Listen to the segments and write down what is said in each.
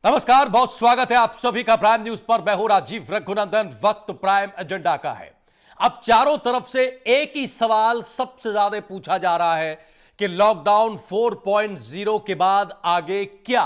नमस्कार, बहुत स्वागत है आप सभी का प्राइम न्यूज पर। मैं हूं राजीव रघुनंदन। वक्त प्राइम एजेंडा का है। अब चारों तरफ से एक ही सवाल सबसे ज्यादा पूछा जा रहा है कि लॉकडाउन 4.0 के बाद आगे क्या,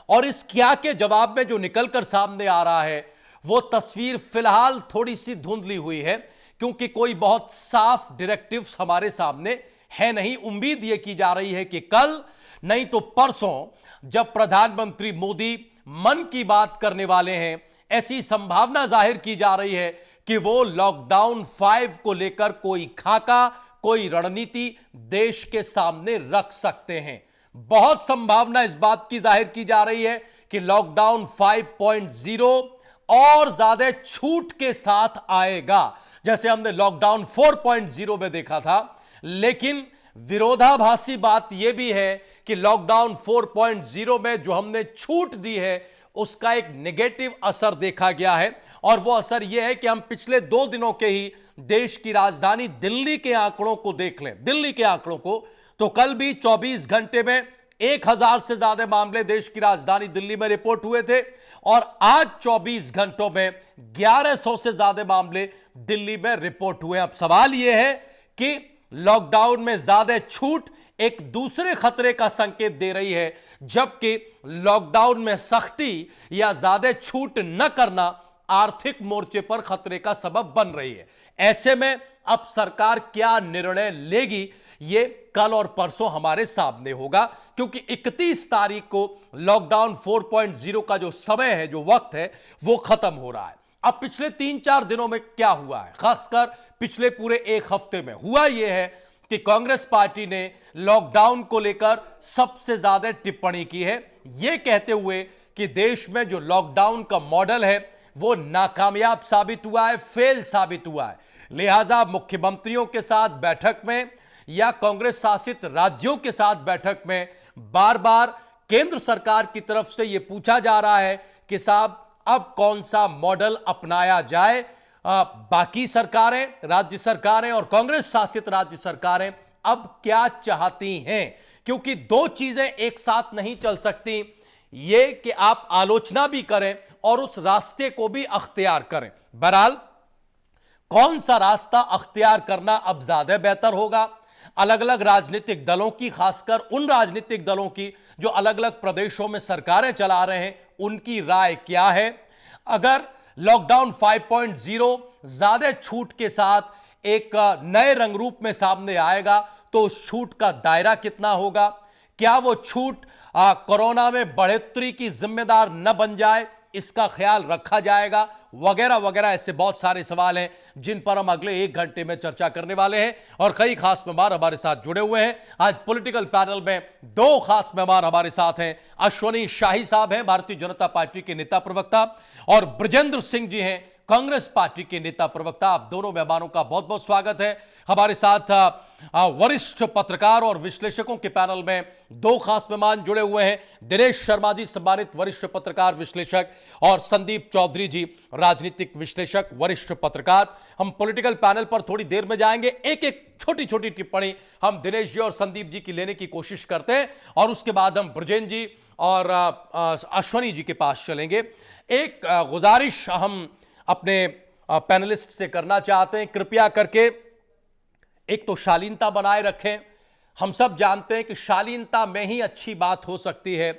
और इस क्या के जवाब में जो निकलकर सामने आ रहा है वो तस्वीर फिलहाल थोड़ी सी धुंधली हुई है, क्योंकि कोई बहुत साफ डायरेक्टिव्स हमारे सामने है नहीं। उम्मीद यह की जा रही है कि कल नहीं तो परसों जब प्रधानमंत्री मोदी मन की बात करने वाले हैं, ऐसी संभावना जाहिर की जा रही है कि वो लॉकडाउन 5 को लेकर कोई खाका, कोई रणनीति देश के सामने रख सकते हैं। बहुत संभावना इस बात की जाहिर की जा रही है कि लॉकडाउन 5.0 और ज्यादा छूट के साथ आएगा, जैसे हमने लॉकडाउन 4.0 में देखा था। लेकिन विरोधाभासी बात यह भी है कि लॉकडाउन 4.0 में जो हमने छूट दी है उसका एक नेगेटिव असर देखा गया है, और वो असर यह है कि हम पिछले 2 दिनों के ही देश की राजधानी दिल्ली के आंकड़ों को देख लें, दिल्ली के आंकड़ों को, तो कल भी 24 घंटे में 1000 से ज्यादा मामले देश की राजधानी दिल्ली में रिपोर्ट हुए थे, और आज 24 घंटों में 1100 से ज्यादा मामले दिल्ली में रिपोर्ट हुए। अब सवाल यह है कि लॉकडाउन में ज्यादा छूट एक दूसरे खतरे का संकेत दे रही है, जबकि लॉकडाउन में सख्ती या ज्यादा छूट न करना आर्थिक मोर्चे पर खतरे का सबब बन रही है। ऐसे में अब सरकार क्या निर्णय लेगी ये कल और परसों हमारे सामने होगा, क्योंकि 31 तारीख को लॉकडाउन 4.0 का जो समय है, जो वक्त है, वो खत्म हो रहा है। अब पिछले 3-4 दिनों में क्या हुआ है, खासकर पिछले पूरे एक हफ्ते में हुआ यह है कि कांग्रेस पार्टी ने लॉकडाउन को लेकर सबसे ज्यादा टिप्पणी की है, यह कहते हुए कि देश में जो लॉकडाउन का मॉडल है वो नाकामयाब साबित हुआ है, फेल साबित हुआ है। लिहाजा मुख्यमंत्रियों के साथ बैठक में या कांग्रेस शासित राज्यों के साथ बैठक में बार बार केंद्र सरकार की तरफ से यह पूछा जा रहा है कि साहब अब कौन सा मॉडल अपनाया जाए। बाकी सरकारें, राज्य सरकारें और कांग्रेस शासित राज्य सरकारें अब क्या चाहती हैं, क्योंकि 2 चीजें एक साथ नहीं चल सकती। यह कि आप आलोचना भी करें और उस रास्ते को भी अख्तियार करें। बहरहाल कौन सा रास्ता अख्तियार करना अब ज्यादा बेहतर होगा, अलग अलग राजनीतिक दलों की, खासकर उन राजनीतिक दलों की जो अलग अलग प्रदेशों में सरकारें चला रहे हैं, उनकी राय क्या है। अगर लॉकडाउन 5.0 ज्यादा छूट के साथ एक नए रंग रूप में सामने आएगा तो उस छूट का दायरा कितना होगा, क्या वो छूट कोरोना में बढ़ोतरी की जिम्मेदार न बन जाए, इसका ख्याल रखा जाएगा, वगैरह वगैरह। ऐसे बहुत सारे सवाल हैं जिन पर हम अगले 1 घंटे में चर्चा करने वाले हैं, और कई खास मेहमान हमारे साथ जुड़े हुए हैं। आज पॉलिटिकल पैनल में 2 खास मेहमान हमारे साथ हैं। अश्वनी शाही साहब हैं, भारतीय जनता पार्टी के नेता प्रवक्ता, और ब्रजेंद्र सिंह जी हैं, कांग्रेस पार्टी के नेता प्रवक्ता। आप दोनों मेहमानों का बहुत बहुत स्वागत है। हमारे साथ वरिष्ठ पत्रकार और विश्लेषकों के पैनल में 2 खास मेहमान जुड़े हुए हैं। दिनेश शर्मा जी, सम्मानित वरिष्ठ पत्रकार विश्लेषक, और संदीप चौधरी जी, राजनीतिक विश्लेषक, वरिष्ठ पत्रकार। हम पॉलिटिकल पैनल पर थोड़ी देर में जाएंगे। एक एक छोटी छोटी टिप्पणी हम दिनेश जी और संदीप जी की लेने की कोशिश करते हैं, और उसके बाद हम ब्रजेंद्र जी और अश्वनी जी के पास चलेंगे। एक गुजारिश हम अपने पैनलिस्ट से करना चाहते हैं, कृपया करके एक तो शालीनता बनाए रखें। हम सब जानते हैं कि शालीनता में ही अच्छी बात हो सकती है,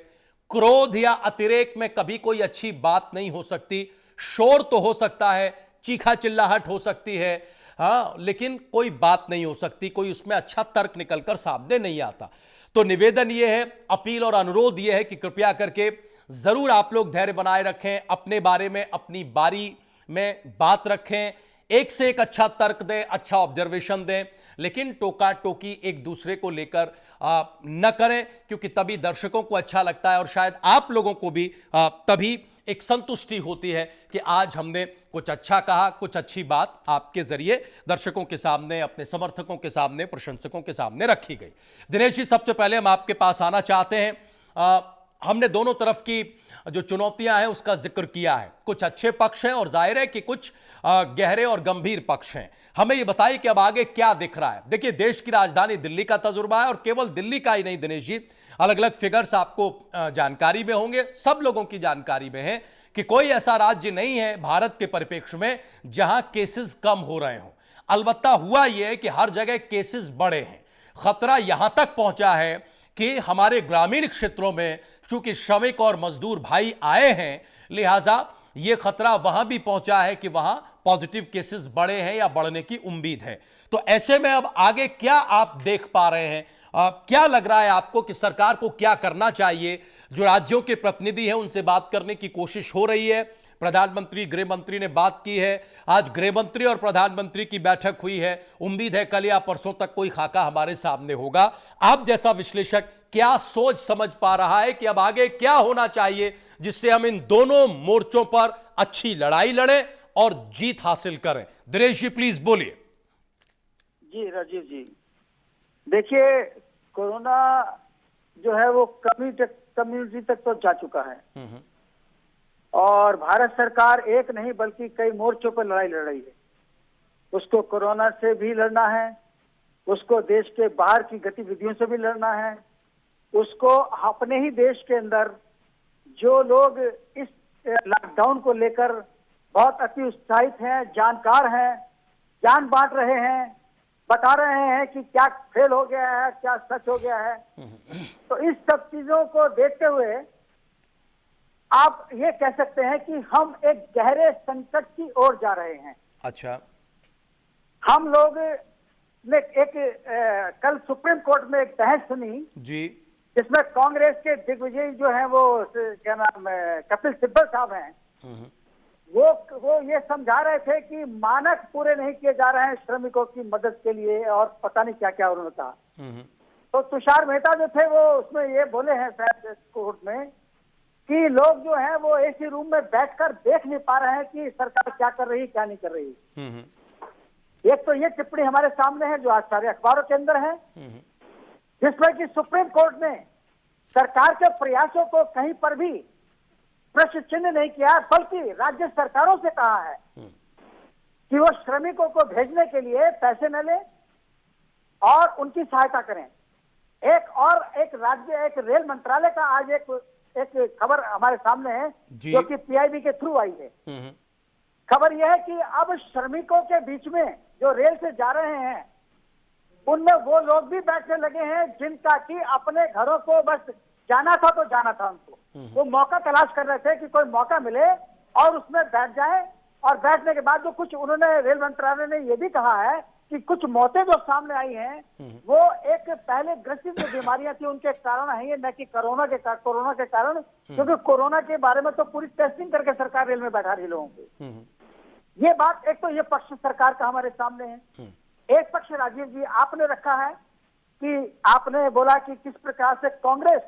क्रोध या अतिरेक में कभी कोई अच्छी बात नहीं हो सकती। शोर तो हो सकता है, चीखा चिल्लाहट हो सकती है, हाँ, लेकिन कोई बात नहीं हो सकती, कोई उसमें अच्छा तर्क निकलकर सामने नहीं आता। तो निवेदन यह है, अपील और अनुरोध यह है कि कृपया करके जरूर आप लोग धैर्य बनाए रखें, अपने बारे में, अपनी बारी में बात रखें, एक से एक अच्छा तर्क दें, अच्छा ऑब्जर्वेशन दें, लेकिन टोका टोकी एक दूसरे को लेकर न करें, क्योंकि तभी दर्शकों को अच्छा लगता है, और शायद आप लोगों को भी तभी एक संतुष्टि होती है कि आज हमने कुछ अच्छा कहा, कुछ अच्छी बात आपके जरिए दर्शकों के सामने, अपने समर्थकों के सामने, प्रशंसकों के सामने रखी गई। दिनेश जी, सबसे पहले हम आपके पास आना चाहते हैं। हमने दोनों तरफ की जो चुनौतियां हैं उसका जिक्र किया है, कुछ अच्छे पक्ष हैं और जाहिर है कि कुछ गहरे और गंभीर पक्ष हैं। हमें यह बताइए कि अब आगे क्या दिख रहा है। देखिए, देश की राजधानी दिल्ली का तजुर्बा है, और केवल दिल्ली का ही नहीं दिनेश जी, अलग अलग फिगर्स आपको जानकारी में होंगे, सब लोगों की जानकारी में है कि कोई ऐसा राज्य नहीं है भारत के परिप्रेक्ष्य में जहां केसेस कम हो रहे हों। अलबत्ता हुआ यह है कि हर जगह केसेस बढ़े हैं। खतरा यहां तक पहुंचा है कि हमारे ग्रामीण क्षेत्रों में चूंकि श्रमिक और मजदूर भाई आए हैं, लिहाजा यह खतरा वहां भी पहुंचा है कि वहां पॉजिटिव केसेस बढ़े हैं या बढ़ने की उम्मीद है। तो ऐसे में अब आगे क्या आप देख पा रहे हैं? क्या लग रहा है आपको कि सरकार को क्या करना चाहिए? जो राज्यों के प्रतिनिधि हैं उनसे बात करने की कोशिश हो रही है, प्रधानमंत्री गृह मंत्री ने बात की है, आज गृह मंत्री और प्रधानमंत्री की बैठक हुई है। उम्मीद है कल या परसों तक कोई खाका हमारे सामने होगा। आप जैसा विश्लेषक क्या सोच समझ पा रहा है कि अब आगे क्या होना चाहिए जिससे हम इन दोनों मोर्चों पर अच्छी लड़ाई लड़ें और जीत हासिल करें? दिनेश जी प्लीज बोलिए। जी राजीव जी, देखिए कोरोना जो है वो कम्युनिटी तक तो जा चुका है और भारत सरकार एक नहीं बल्कि कई मोर्चों पर लड़ाई लड़ रही है। उसको कोरोना से भी लड़ना है, उसको देश के बाहर की गतिविधियों से भी लड़ना है, उसको अपने ही देश के अंदर जो लोग इस लॉकडाउन को लेकर बहुत अति उत्साहित हैं, जानकार हैं, जान बांट रहे हैं, बता रहे हैं कि क्या फेल हो गया है, क्या सच हो गया है। तो इस सब चीजों को देखते हुए आप ये कह सकते हैं कि हम एक गहरे संकट की ओर जा रहे हैं। अच्छा, हम लोग ने कल सुप्रीम कोर्ट में एक बहस सुनी जी, जिसमें कांग्रेस के दिग्विजय जो है वो क्या नाम कपिल सिब्बल साहब हैं, वो ये समझा रहे थे कि मानक पूरे नहीं किए जा रहे हैं श्रमिकों की मदद के लिए और पता नहीं क्या क्या उन्होंने कहा। तो तुषार मेहता जो थे वो उसमें ये बोले हैं शायद कोर्ट में कि लोग जो हैं वो एसी रूम में बैठकर देख नहीं पा रहे हैं कि सरकार क्या कर रही है क्या नहीं कर रही। एक तो ये टिप्पणी हमारे सामने है जो आज सारे अखबारों के अंदर है, जिसमें कि सुप्रीम कोर्ट ने सरकार के प्रयासों को कहीं पर भी प्रश्न चिन्ह नहीं किया, बल्कि राज्य सरकारों से कहा है कि वो श्रमिकों को भेजने के लिए पैसे न लें और उनकी सहायता करें। एक रेल मंत्रालय का आज एक खबर हमारे सामने है जो कि पीआईबी के थ्रू आई है। खबर यह है कि अब श्रमिकों के बीच में जो रेल से जा रहे हैं उनमें वो लोग भी बैठने लगे हैं जिनका कि अपने घरों को बस जाना था तो जाना था, उनको वो मौका तलाश कर रहे थे कि कोई मौका मिले और उसमें बैठ जाए। और बैठने के बाद जो कुछ उन्होंने रेल मंत्रालय ने ये भी कहा है कि कुछ मौतें जो सामने आई हैं वो एक पहले ग्रसित जो बीमारियां थी उनके कारण है, ये न कि कोरोना के कारण, क्योंकि कोरोना के बारे में तो पूरी टेस्टिंग करके सरकार रेल में बैठा रही लोगों को। ये बात एक तो ये पक्ष सरकार का हमारे सामने है। एक पक्ष राजीव जी आपने रखा है कि आपने बोला कि किस प्रकार से कांग्रेस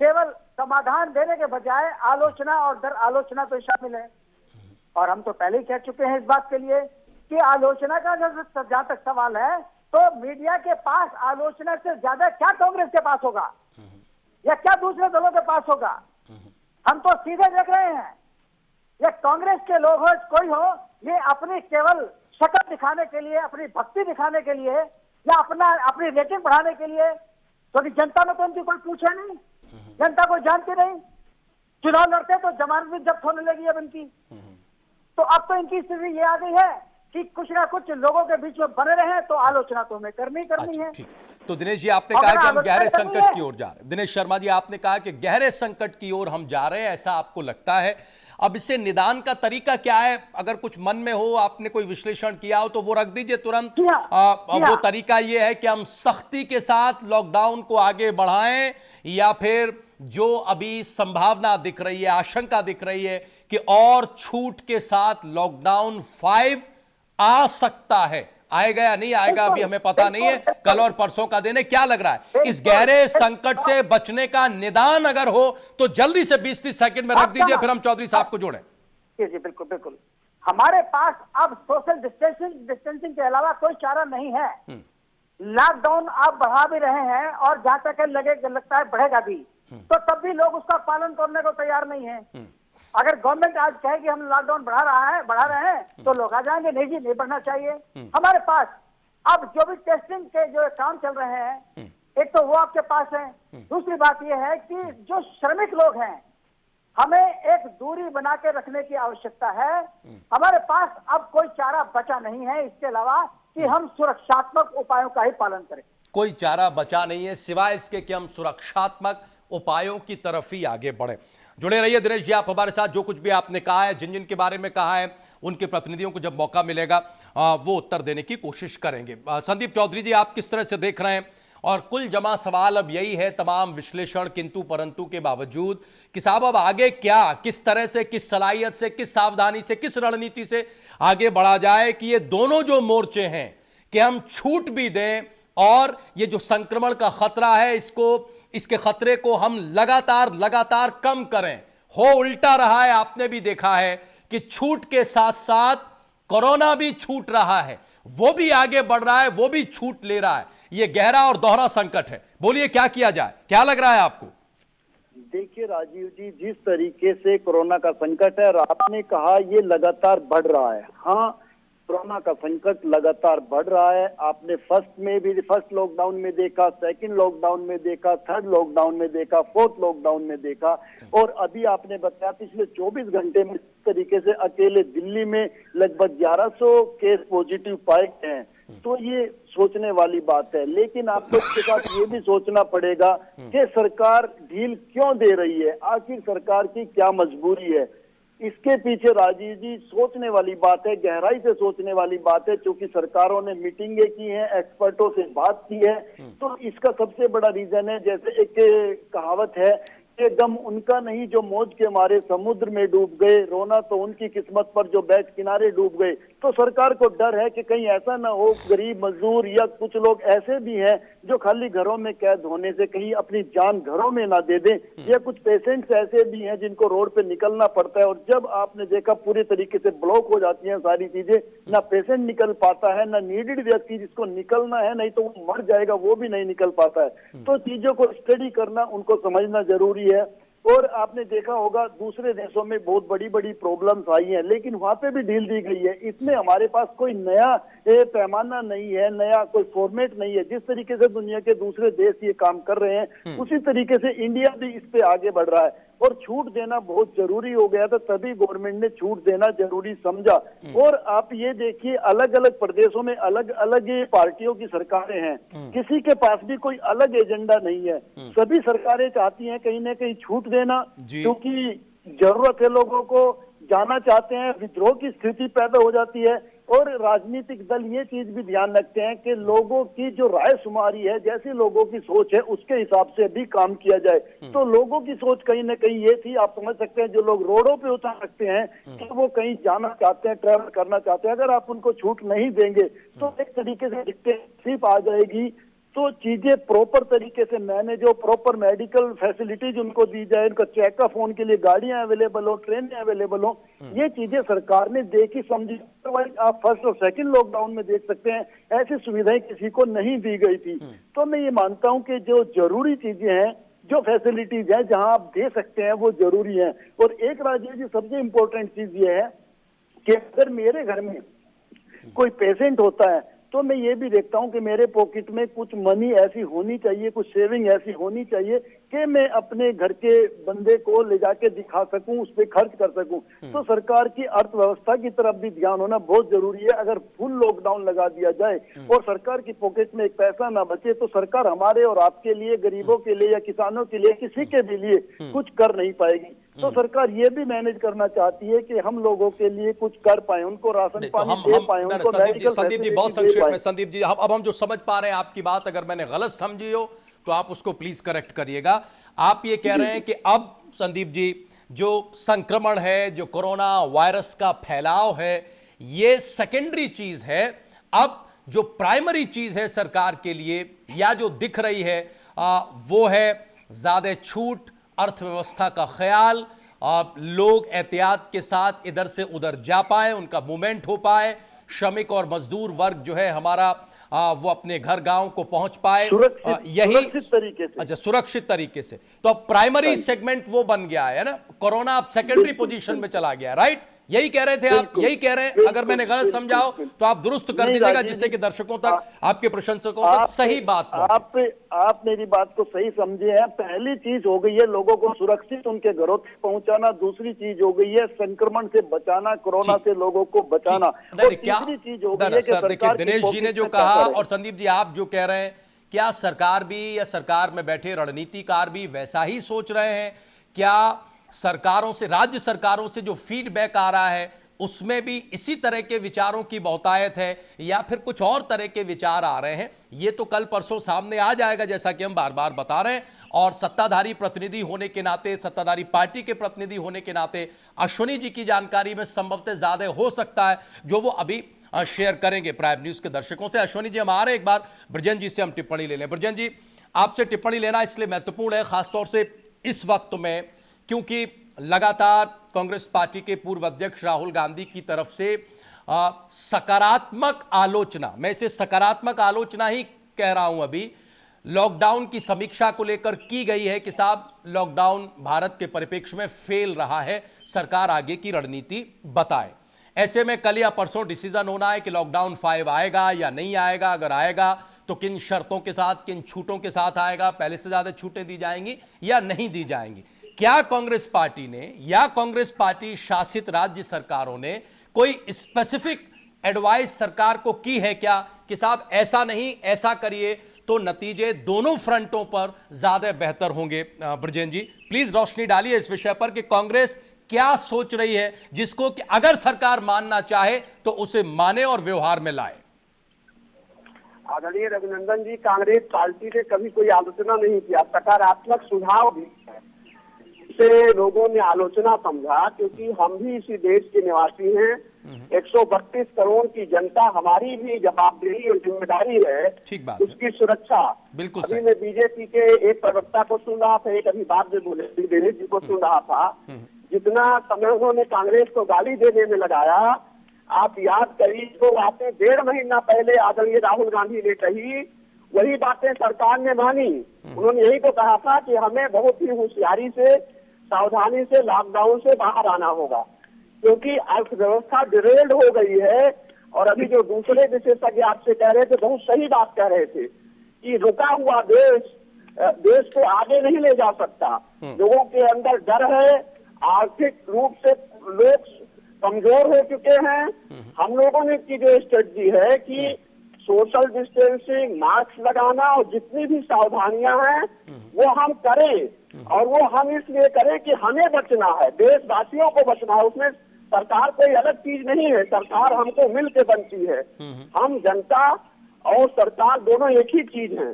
केवल समाधान देने के बजाय आलोचना और दर आलोचना पे शामिल है। और हम तो पहले ही कह चुके हैं इस बात के लिए कि आलोचना का जहां तक सवाल है तो मीडिया के पास आलोचना से ज्यादा क्या कांग्रेस के पास होगा या क्या दूसरे दलों के पास होगा। हम तो सीधे देख रहे हैं ये कांग्रेस के लोग हो कोई हो, ये अपनी केवल शक्ल दिखाने के लिए, अपनी भक्ति दिखाने के लिए या अपनी रेटिंग बढ़ाने के लिए, क्योंकि जनता में तो उनकी कोई पूछे नहीं, जनता को जानती नहीं। चुनाव लड़ते तो जमानत भी जब्त होने लगी अब इनकी। तो अब तो इनकी स्थिति ये आ गई है कि कुछ ना कुछ लोगों के बीच में बने रहे तो आलोचना तो हमें करनी है। ठीक। तो दिनेश जी आपने कहा कि हम गहरे संकट की ओर जा रहे हैं। दिनेश शर्मा जी आपने कहा कि गहरे संकट की ओर हम जा रहे हैं, ऐसा आपको लगता है। अब इससे निदान का तरीका क्या है? अगर कुछ मन में हो, आपने कोई विश्लेषण किया हो तो वो रख दीजिए तुरंत। वो तरीका ये है कि हम सख्ती के साथ लॉकडाउन को आगे बढ़ाएं या फिर जो अभी संभावना दिख रही है, आशंका दिख रही है कि और छूट के साथ लॉकडाउन 5 आ सकता है, आएगा या नहीं आएगा अभी हमें पता नहीं है, कल और परसों का दिन है। क्या लग रहा है इस गहरे संकट से बचने का निदान अगर हो तो जल्दी से 20-30 सेकंड में रख दीजिए, फिर हम चौधरी साहब को जोड़ें। जी बिल्कुल। हमारे पास अब सोशल डिस्टेंसिंग के अलावा कोई चारा नहीं है। लॉकडाउन आप बढ़ा भी रहे हैं और जहां तक लगता है बढ़ेगा भी, तो तब भी लोग उसका पालन करने को तैयार नहीं है। अगर गवर्नमेंट आज कहे कि हम लॉकडाउन बढ़ा रहे हैं तो लोग आ जाएंगे, नहीं जी नहीं बढ़ना चाहिए। हमारे पास अब जो भी टेस्टिंग के जो काम चल रहे हैं एक तो वो आपके पास है। दूसरी बात यह है कि जो श्रमिक लोग हैं, हमें एक दूरी बना के रखने की आवश्यकता है। हमारे पास अब कोई चारा बचा नहीं है इसके अलावा कि हम सुरक्षात्मक उपायों का ही पालन करें। कोई चारा बचा नहीं है सिवाय इसके कि हम सुरक्षात्मक उपायों की तरफ ही आगे बढ़े। जुड़े रहिए दिनेश जी, आप हमारे साथ। जो कुछ भी आपने कहा है, जिन जिन के बारे में कहा है, उनके प्रतिनिधियों को जब मौका मिलेगा वो उत्तर देने की कोशिश करेंगे। संदीप चौधरी जी, आप किस तरह से देख रहे हैं? और कुल जमा सवाल अब यही है, तमाम विश्लेषण किंतु परंतु के बावजूद, कि साहब अब आगे क्या, किस तरह से, किस सलाहियत से, किस सावधानी से, किस रणनीति से आगे बढ़ा जाए कि ये दोनों जो मोर्चे हैं कि हम छूट भी दें और ये जो संक्रमण का खतरा है इसके खतरे को हम लगातार कम करें। हो उल्टा रहा है। आपने भी देखा है कि छूट के साथ साथ कोरोना भी छूट रहा है, वो भी आगे बढ़ रहा है, वो भी छूट ले रहा है। ये गहरा और दोहरा संकट है। बोलिए क्या किया जाए, क्या लग रहा है आपको? देखिए राजीव जी, जिस तरीके से कोरोना का संकट है और आपने कहा ये लगातार बढ़ रहा है। हाँ, कोरोना का संकट लगातार बढ़ रहा है। आपने फर्स्ट लॉकडाउन में देखा, सेकंड लॉकडाउन में देखा, थर्ड लॉकडाउन में देखा, फोर्थ लॉकडाउन में देखा, और अभी आपने बताया पिछले 24 घंटे में इस तरीके से अकेले दिल्ली में लगभग 1100 केस पॉजिटिव पाए गए हैं। तो ये सोचने वाली बात है। लेकिन आप लोग के साथ ये भी सोचना पड़ेगा कि सरकार ढील क्यों दे रही है, आखिर सरकार की क्या मजबूरी है। इसके पीछे राजीव जी सोचने वाली बात है, गहराई से सोचने वाली बात है। क्योंकि सरकारों ने मीटिंगें की हैं, एक्सपर्टों से बात की है, तो इसका सबसे बड़ा रीजन है, जैसे एक कहावत है कि गम उनका नहीं जो मौज के मारे समुद्र में डूब गए, रोना तो उनकी किस्मत पर जो बैठ किनारे डूब गए। तो सरकार को डर है कि कहीं ऐसा ना हो गरीब मजदूर या कुछ लोग ऐसे भी हैं जो खाली घरों में कैद होने से कहीं अपनी जान घरों में ना दे दें, या कुछ पेशेंट्स ऐसे भी हैं जिनको रोड पे निकलना पड़ता है। और जब आपने देखा पूरी तरीके से ब्लॉक हो जाती हैं सारी चीजें, ना पेशेंट निकल पाता है, ना नीडेड व्यक्ति जिसको निकलना है नहीं तो वो मर जाएगा वो भी नहीं निकल पाता है। तो चीजों को स्टडी करना, उनको समझना जरूरी है। और आपने देखा होगा दूसरे देशों में बहुत बड़ी बड़ी प्रॉब्लम्स आई हैं, लेकिन वहां पे भी ढील दी गई है। इसमें हमारे पास कोई नया पैमाना नहीं है, नया कोई फॉर्मेट नहीं है। जिस तरीके से दुनिया के दूसरे देश ये काम कर रहे हैं, उसी तरीके से इंडिया भी इस पे आगे बढ़ रहा है। और छूट देना बहुत जरूरी हो गया था, तभी गवर्नमेंट ने छूट देना जरूरी समझा। और आप ये देखिए, अलग अलग प्रदेशों में अलग अलग पार्टियों की सरकारें हैं, किसी के पास भी कोई अलग एजेंडा नहीं है। सभी सरकारें चाहती हैं कहीं ना कहीं छूट देना, क्योंकि जरूरत है, लोगों को जाना चाहते हैं, विद्रोह की स्थिति पैदा हो जाती है। और राजनीतिक दल ये चीज भी ध्यान रखते हैं कि लोगों की जो राय शुमारी है, जैसी लोगों की सोच है उसके हिसाब से भी काम किया जाए। तो लोगों की सोच कहीं ना कहीं ये थी, आप समझ सकते हैं, जो लोग रोडों पे उतर सकते हैं कि वो कहीं जाना चाहते हैं, ट्रैवल करना चाहते हैं, अगर आप उनको छूट नहीं देंगे तो एक तरीके से डिक्टेटरशिप आ जाएगी। तो चीजें प्रॉपर तरीके से मैनेज हो, प्रॉपर मेडिकल फैसिलिटीज उनको दी जाए, उनका चेकअप हो, उनके लिए गाड़ियां अवेलेबल हो, ट्रेनें अवेलेबल हो, ये चीजें सरकार ने देखी समझी। आप फर्स्ट और सेकंड लॉकडाउन में देख सकते हैं ऐसी सुविधाएं किसी को नहीं दी गई थी। तो मैं ये मानता हूं कि जो जरूरी चीजें हैं, जो फैसिलिटीज है जहां आप दे सकते हैं, वो जरूरी है। और एक राजीव जी सबसे इंपॉर्टेंट चीज ये है कि अगर मेरे घर में कोई पेशेंट होता है तो मैं ये भी देखता हूं कि मेरे पॉकेट में कुछ मनी ऐसी होनी चाहिए, कुछ सेविंग ऐसी होनी चाहिए कि मैं अपने घर के बंदे को ले जाके दिखा सकूं, उस पर खर्च कर सकूं। तो सरकार की अर्थव्यवस्था की तरफ भी ध्यान होना बहुत जरूरी है। अगर फुल लॉकडाउन लगा दिया जाए और सरकार की पॉकेट में एक पैसा ना बचे तो सरकार हमारे और आपके लिए, गरीबों के लिए या किसानों के लिए, किसी के भी लिए कुछ कर नहीं पाएगी। तो सरकार ये भी मैनेज करना चाहती है कि हम लोगों के लिए कुछ कर पाए, उनको राशन पानी दे पाए, उनको संदीप जी बहुत संक्षेप में। संदीप जी, अब हम जो समझ पा रहे हैं आपकी बात, अगर मैंने गलत समझी हो तो आप उसको प्लीज करेक्ट करिएगा। आप ये कह रहे हैं कि अब संदीप जी जो संक्रमण है, जो कोरोना वायरस का फैलाव है, ये सेकेंडरी चीज है। अब जो प्राइमरी चीज है सरकार के लिए या जो दिख रही है वो है ज्यादा छूट, अर्थव्यवस्था का ख्याल, लोग एहतियात के साथ इधर से उधर जा पाए, उनका मूवमेंट हो पाए, श्रमिक और मजदूर वर्ग जो है हमारा वो अपने घर गांव को पहुंच पाए, यही सुरक्षित तरीके से। अच्छा, सुरक्षित तरीके से। तो अब प्राइमरी सेगमेंट वो बन गया है ना, कोरोना अब सेकेंडरी पोजीशन में चला गया, राइट? यही कह रहे थे आप, यही कह रहे हैं? अगर मैंने गलत समझाओ तो आप दुरुस्त कर दीजिएगा, जिससे कि दर्शकों तक, आपके प्रशंसकों तक सही बात पहुंचे। आप मेरी बात को सही समझे हैं। पहली चीज हो गई है लोगों को सुरक्षित उनके घरों तक पहुंचाना, दूसरी चीज हो गई है संक्रमण से बचाना, कोरोना से लोगों को बचाना, और तीसरी चीज हो गई है कि देखिए दिनेश जी ने जो कहा और संदीप जी आप जो कह रहे हैं, क्या सरकार भी या सरकार में बैठे रणनीतिकार भी वैसा ही सोच रहे हैं? क्या सरकारों से, राज्य सरकारों से जो फीडबैक आ रहा है उसमें भी इसी तरह के विचारों की बहुतायत है, या फिर कुछ और तरह के विचार आ रहे हैं? ये तो कल परसों सामने आ जाएगा, जैसा कि हम बार बार बता रहे हैं। और सत्ताधारी प्रतिनिधि होने के नाते, सत्ताधारी पार्टी के प्रतिनिधि होने के नाते अश्विनी जी की जानकारी में संभवतः ज्यादा हो सकता है, जो वो अभी शेयर करेंगे प्राइम न्यूज के दर्शकों से। अश्विनी जी हम आ रहे हैं, एक बार बृजेंद्र जी से हम टिप्पणी ले लें। बृजेंद्र जी, आपसे टिप्पणी लेना इसलिए महत्वपूर्ण है, खासतौर से इस वक्त में, क्योंकि लगातार कांग्रेस पार्टी के पूर्व अध्यक्ष राहुल गांधी की तरफ से सकारात्मक आलोचना, मैं इसे सकारात्मक आलोचना ही कह रहा हूं, अभी लॉकडाउन की समीक्षा को लेकर की गई है कि साहब लॉकडाउन भारत के परिप्रेक्ष्य में फेल रहा है, सरकार आगे की रणनीति बताए। ऐसे में कल या परसों डिसीजन होना है कि लॉकडाउन 5 आएगा या नहीं आएगा, अगर आएगा तो किन शर्तों के साथ, किन छूटों के साथ आएगा, पहले से ज्यादा छूटें दी जाएंगी या नहीं दी जाएंगी। क्या कांग्रेस पार्टी ने या कांग्रेस पार्टी शासित राज्य सरकारों ने कोई स्पेसिफिक एडवाइस सरकार को की है क्या कि साहब ऐसा नहीं, ऐसा करिए तो नतीजे दोनों फ्रंटों पर ज्यादा बेहतर होंगे? बृजेंद्र जी प्लीज रोशनी डालिए इस विषय पर कि कांग्रेस क्या सोच रही है, जिसको कि अगर सरकार मानना चाहे तो उसे माने और व्यवहार में लाए। आदरणीय रघुनंदन जी, कांग्रेस पार्टी ने कभी कोई आलोचना नहीं किया, सकारात्मक सुझाव भी से लोगों ने आलोचना समझा, क्योंकि हम भी इसी देश के निवासी हैं। 132 करोड़ की जनता, हमारी भी जवाबदेही और जिम्मेदारी है ठीक बात उसकी है। सुरक्षा। बिल्कुल अभी मैं बीजेपी के एक प्रवक्ता को सुन रहा था, एक अभी बाद में बोले दिनेश जी को सुन रहा था, जितना समय उन्होंने कांग्रेस को गाली देने में लगाया, आप याद करिए तो बातें 1.5 महीना पहले आदरणीय राहुल गांधी ने कही, वही बातें सरकार ने मानी। उन्होंने यही तो कहा था कि हमें बहुत ही होशियारी से, सावधानी से लॉकडाउन से बाहर आना होगा, क्योंकि अर्थव्यवस्था डिरेल्ड हो गई है। और अभी जो दूसरे विशेषज्ञ आपसे कह रहे थे, बहुत सही बात कह रहे थे कि रुका हुआ देश को आगे नहीं ले जा सकता। लोगों के अंदर डर है, आर्थिक रूप से लोग कमजोर हो चुके हैं। हम लोगों ने की जो स्ट्रेटजी है कि सोशल डिस्टेंसिंग, मास्क लगाना और जितनी भी सावधानियां हैं वो हम करें, और वो हम इसलिए करें कि हमें बचना है, देशवासियों को बचना है। उसमें सरकार कोई अलग चीज नहीं है, सरकार हमको मिल के बनती है। हम जनता और सरकार दोनों एक ही चीज हैं।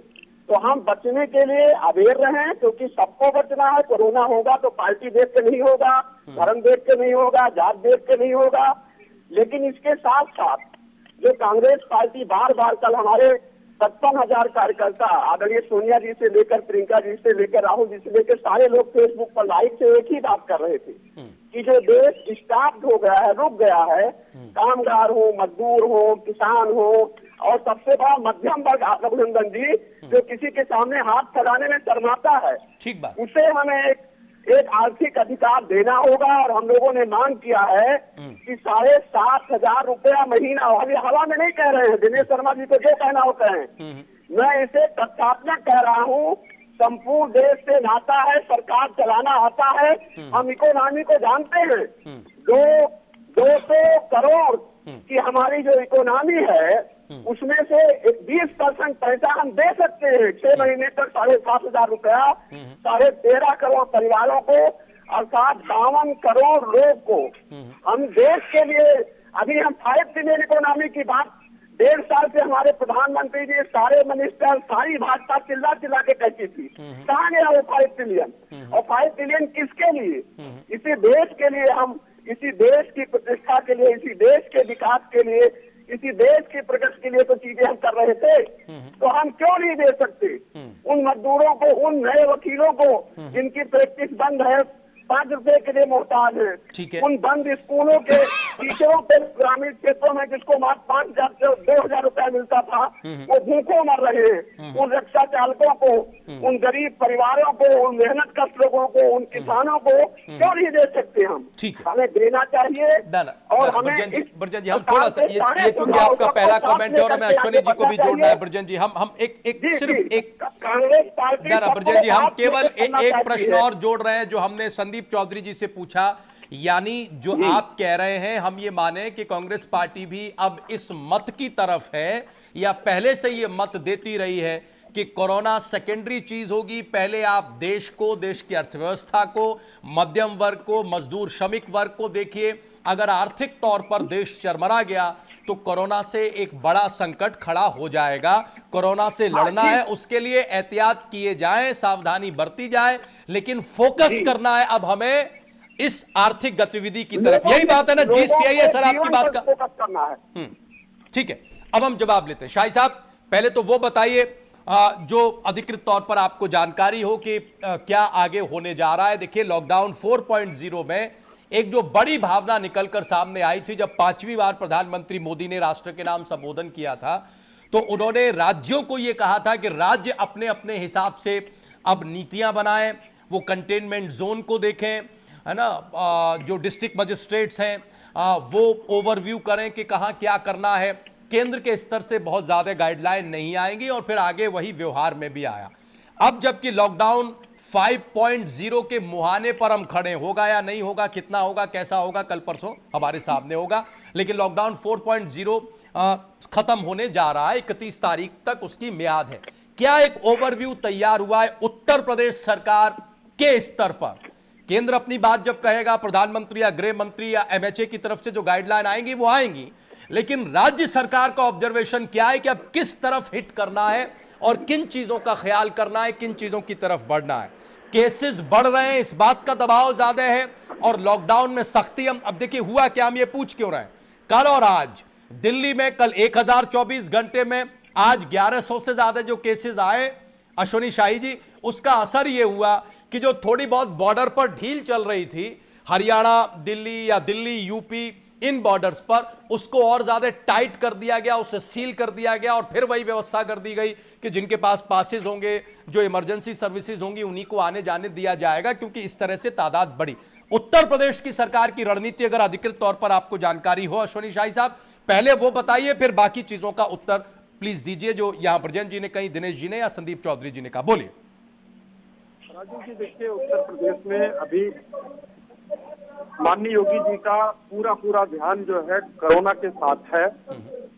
तो हम बचने के लिए अवेयर रहें, क्योंकि सबको बचना है। कोरोना होगा तो पार्टी देख के नहीं होगा, धर्म देख के नहीं होगा, जात देख के नहीं होगा। लेकिन इसके साथ साथ जो कांग्रेस पार्टी बार बार, कल हमारे 55,000 कार्यकर्ता आदरणीय सोनिया जी से लेकर, प्रियंका जी से लेकर, राहुल जी से लेकर सारे लोग फेसबुक पर लाइव से एक ही बात कर रहे थे कि जो देश स्टॉप हो गया है, रुक गया है, कामगार हो, मजदूर हो, किसान हो, और सबसे बड़ा मध्यम वर्ग रघुनंदन जी, जो किसी के सामने हाथ फैलाने में शर्माता है, ठीक बात, उसे हमें एक आर्थिक अधिकार देना होगा। और हम लोगों ने मांग किया है कि 7,500 रुपया महीना, अभी हवा में नहीं कह रहे हैं, दिनेश शर्मा जी को जो कहना हो कहें, मैं इसे तथ्यात्मक कह रहा हूँ। संपूर्ण देश से नाता है, सरकार चलाना आता है, हम इकोनॉमी को जानते हैं। 200 करोड़ की हमारी जो इकोनॉमी है, उसमें से 20% पैसा हम दे सकते हैं। 6 महीने तक 7,500 रुपया 13.5 करोड़ परिवारों को, अर्थात 52 करोड़ लोग को हम देश के लिए, अभी हम 5 ट्रिलियन इकोनॉमी की बात 1.5 साल से हमारे प्रधानमंत्री जी, सारे मिनिस्टर, सारी भाजपा चिल्ला चिल्ला के कहती थी, कहाँ गया वो 5 ट्रिलियन? और 5 ट्रिलियन किसके लिए? इसी देश के लिए, हम इसी देश की प्रतिष्ठा के लिए, इसी देश के विकास के लिए, इसी देश की प्रगति के लिए तो चीजें हम कर रहे थे। तो हम क्यों नहीं दे सकते उन मजदूरों को, उन नए वकीलों को जिनकी प्रैक्टिस बंद है, 5 रुपए के लिए मोहताज है, उन बंद स्कूलों के टीचरों को ग्रामीण क्षेत्रों में जिसको मात्र 5,000 से 2,000 रुपया मिलता था, वो भूखों मर रहे हैं। उन रिक्शा चालकों को, उन गरीब परिवारों को, उन मेहनत कश लोगों को, उन किसानों को क्यों नहीं दे सकते हम? ठीक है, हमें देना चाहिए। और हमें ब्रजन जी, हम थोड़ा सा ये चूंकि आपका पहला कमेंट है और हमें अश्विनी जी को भी जोड़ना है। ब्रजन जी, हम एक सिर्फ एक कांग्रेस पार्टी, ब्रजन जी, हम केवल एक प्रश्न और जोड़ रहे हैं जो हमने संदीप चौधरी जी से पूछा। यानी जो आप कह रहे हैं, हम ये माने कि कांग्रेस पार्टी भी अब इस मत की तरफ है या पहले से ये मत देती रही है कि कोरोना सेकेंडरी चीज होगी, पहले आप देश को, देश की अर्थव्यवस्था को, मध्यम वर्ग को, मजदूर श्रमिक वर्ग को देखिए। अगर आर्थिक तौर पर देश चरमरा गया तो कोरोना से एक बड़ा संकट खड़ा हो जाएगा। कोरोना से लड़ना है, उसके लिए एहतियात किए जाएं, सावधानी बरती जाए, लेकिन फोकस करना है अब हमें इस आर्थिक गतिविधि की तरफ। यही बात है ना, जीस चाहिए सर आपकी बात का, फोकस करना है। ठीक है, अब हम जवाब लेते हैं। शाही साहब, पहले तो वो बताइए जो अधिकृत तौर पर आपको जानकारी हो कि क्या आगे होने जा रहा है। देखिए, लॉकडाउन 4.0 में एक जो बड़ी भावना निकलकर सामने आई थी, जब 5वीं बार प्रधानमंत्री मोदी ने राष्ट्र के नाम संबोधन किया था, तो उन्होंने राज्यों को यह कहा था कि राज्य अपने अपने हिसाब से अब नीतियां बनाएं, वो कंटेनमेंट जोन को देखें, है ना, जो डिस्ट्रिक्ट मजिस्ट्रेट्स हैं वो ओवरव्यू करें कि कहां क्या करना है। केंद्र के स्तर से बहुत ज्यादा गाइडलाइन नहीं आएंगी और फिर आगे वही व्यवहार में भी आया। अब जबकि लॉकडाउन 5.0 के मुहाने पर हम खड़े, होगा या नहीं होगा, कितना होगा, कैसा होगा, कल परसों हमारे सामने होगा, लेकिन लॉकडाउन 4.0 खत्म होने जा रहा है। 31 तारीख तक उसकी मियाद है। क्या एक ओवरव्यू तैयार हुआ है उत्तर प्रदेश सरकार के स्तर पर? केंद्र अपनी बात जब कहेगा, प्रधानमंत्री या गृह मंत्री या एमएचए की तरफ से जो गाइडलाइन आएंगी वो आएंगी, लेकिन राज्य सरकार का ऑब्जर्वेशन क्या है कि अब किस तरफ हिट करना है और किन चीजों का ख्याल करना है, किन चीजों की तरफ बढ़ना है। केसेस बढ़ रहे हैं, इस बात का दबाव ज्यादा है, और लॉकडाउन में सख्ती। हम अब देखिए हुआ क्या, हम ये पूछ क्यों रहे हैं। कल और आज दिल्ली में कल 1024 घंटे में आज 1100 से ज्यादा जो केसेस आए अश्विनी शाही जी, उसका असर यह हुआ कि जो थोड़ी बहुत बॉर्डर पर ढील चल रही थी, हरियाणा दिल्ली या दिल्ली यूपी इन बॉर्डर्स पर, उसको और ज्यादा टाइट कर दिया गया, उसे सील कर दिया गया, और फिर वही व्यवस्था कर दी गई कि जिनके पास पासेस होंगे, जो इमरजेंसी सर्विसेज होंगी, उन्हीं को आने जाने दिया जाएगा, क्योंकि इस तरह से तादाद बढ़ी। उत्तर प्रदेश की सरकार की रणनीति अगर अधिकृत तौर पर आपको जानकारी हो अश्विनी शाही साहब, पहले वो बताइए, फिर बाकी चीजों का उत्तर प्लीज दीजिए, जो यहां ब्रजेन जी ने कही, दिनेश जी ने या संदीप चौधरी जी ने कहा। बोलिए राजू जी। देखिए, उत्तर प्रदेश में अभी माननीय योगी जी का पूरा ध्यान जो है कोरोना के साथ है,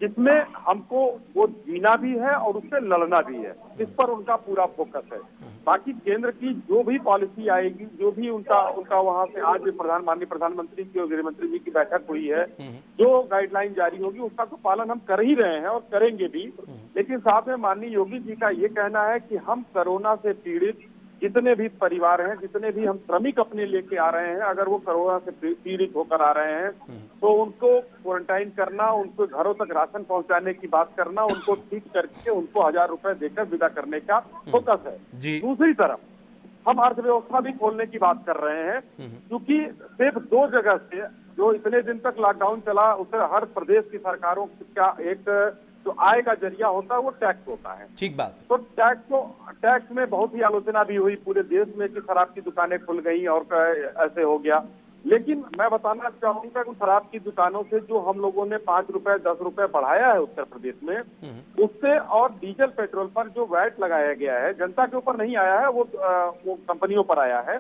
जिसमें हमको वो जीना भी है और उससे लड़ना भी है, इस पर उनका पूरा फोकस है। बाकी केंद्र की जो भी पॉलिसी आएगी, जो भी उनका वहां से आज माननीय प्रधानमंत्री की और गृह मंत्री जी की बैठक हुई है, जो गाइडलाइन जारी होगी उसका तो पालन हम कर ही रहे हैं और करेंगे भी। लेकिन साथ में माननीय योगी जी का ये कहना है कि हम कोरोना से पीड़ित जितने भी परिवार हैं, जितने भी हम श्रमिक अपने लेके आ रहे हैं, अगर वो कोरोना से पीड़ित होकर आ रहे हैं तो उनको क्वारंटाइन करना, उनको घरों तक राशन पहुंचाने की बात करना, उनको ठीक करके उनको 1000 रुपए देकर विदा करने का फोकस है। दूसरी तरफ हम अर्थव्यवस्था भी खोलने की बात कर रहे हैं, क्योंकि सिर्फ 2 जगह से जो इतने दिन तक लॉकडाउन चला, उससे हर प्रदेश की सरकारों का एक जो आय का जरिया होता है वो टैक्स होता है। ठीक बात। तो टैक्स में बहुत ही आलोचना भी हुई पूरे देश में कि शराब की दुकानें खुल गई और ऐसे हो गया। लेकिन मैं बताना चाहूंगा कि शराब की दुकानों से जो हम लोगों ने 5 रुपए 10 रुपए बढ़ाया है उत्तर प्रदेश में, उससे और डीजल पेट्रोल पर जो वैट लगाया गया है, जनता के ऊपर नहीं आया है, वो कंपनियों पर आया है,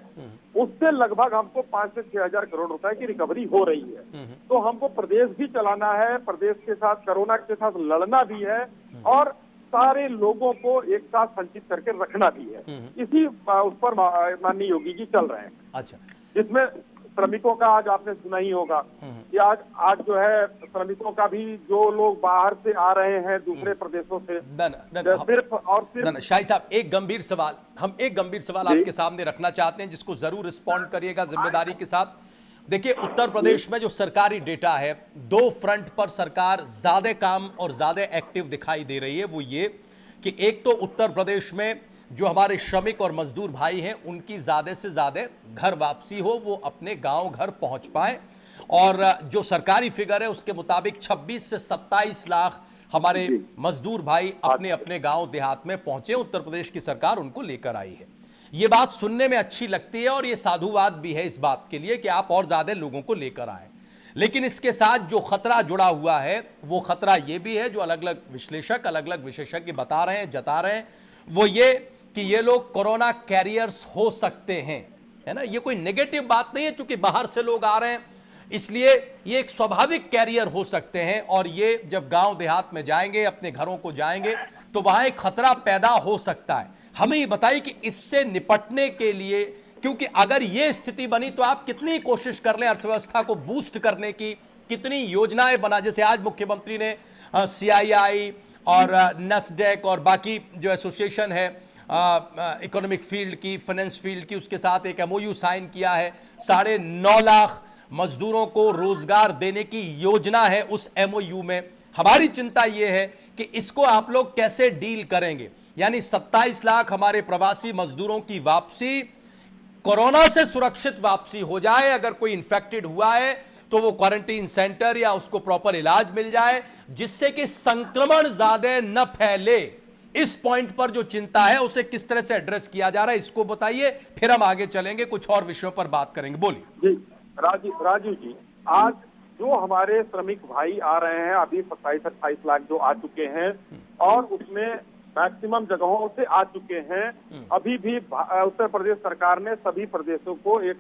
उससे लगभग हमको 5 से 6 हजार करोड़ रुपए की रिकवरी हो रही है। तो हमको प्रदेश भी चलाना है, प्रदेश के साथ कोरोना के साथ लड़ना भी है और सारे लोगों को एक साथ संचित करके रखना भी है। इसी उस पर माननीय योगी जी चल रहे हैं। अच्छा, जिसमें श्रमिकों का आज आपने सुना ही होगा कि आज जो है श्रमिकों का भी, जो लोग बाहर से आ रहे हैं दूसरे प्रदेशों से, सिर्फ शाही साहब, एक गंभीर सवाल आपके सामने रखना चाहते हैं, जिसको जरूर रिस्पॉन्ड करिएगा जिम्मेदारी के साथ। देखिए, उत्तर प्रदेश में जो सरकारी डेटा है, 2 फ्रंट पर सरकार ज्यादा काम और ज्यादा एक्टिव दिखाई दे रही है। वो ये कि एक तो उत्तर प्रदेश में जो हमारे श्रमिक और मजदूर भाई हैं, उनकी ज्यादा से ज्यादा घर वापसी हो, वो अपने गांव घर पहुंच पाए, और जो सरकारी फिगर है उसके मुताबिक 26 से 27 लाख हमारे मजदूर भाई अपने अपने गांव देहात में पहुंचे। उत्तर प्रदेश की सरकार उनको लेकर आई है। ये बात सुनने में अच्छी लगती है और ये साधुवाद भी है इस बात के लिए कि आप और ज्यादा लोगों को लेकर आए। लेकिन इसके साथ जो खतरा जुड़ा हुआ है वो खतरा ये भी है, जो अलग अलग विश्लेषक, अलग अलग विशेषज्ञ बता रहे हैं, जता रहे हैं, वो ये कि ये लोग कोरोना कैरियर्स हो सकते हैं, है ना। ये कोई नेगेटिव बात नहीं है, चूंकि बाहर से लोग आ रहे हैं इसलिए ये एक स्वाभाविक कैरियर हो सकते हैं। और ये जब गांव देहात में जाएंगे, अपने घरों को जाएंगे, तो वहां एक खतरा पैदा हो सकता है। हमें ये बताइए कि इससे निपटने के लिए, क्योंकि अगर ये स्थिति बनी तो आप कितनी कोशिश कर लें अर्थव्यवस्था को बूस्ट करने की, कितनी योजनाएं बना, जैसे आज मुख्यमंत्री ने CII और NASDAQ और बाकी जो एसोसिएशन है इकोनॉमिक फील्ड की, फाइनेंस फील्ड की, उसके साथ एक MOU साइन किया है। 9.5 लाख मजदूरों को रोजगार देने की योजना है उस MOU में। हमारी चिंता यह है कि इसको आप लोग कैसे डील करेंगे, यानी 27 लाख हमारे प्रवासी मजदूरों की वापसी, कोरोना से सुरक्षित वापसी हो जाए। अगर कोई इंफेक्टेड हुआ है तो वो क्वारंटीन सेंटर या उसको प्रॉपर इलाज मिल जाए, जिससे कि संक्रमण ज्यादा न फैले। इस पॉइंट पर जो चिंता है उसे किस तरह से एड्रेस किया जा रहा है, इसको बताइए, फिर हम आगे चलेंगे, कुछ और विषयों पर बात करेंगे। बोलिए। जी राजीव जी, आज जो हमारे श्रमिक भाई आ रहे हैं, अभी 27-28 लाख जो आ चुके हैं और उसमें मैक्सिमम जगहों से आ चुके हैं। अभी भी उत्तर प्रदेश सरकार ने सभी प्रदेशों को एक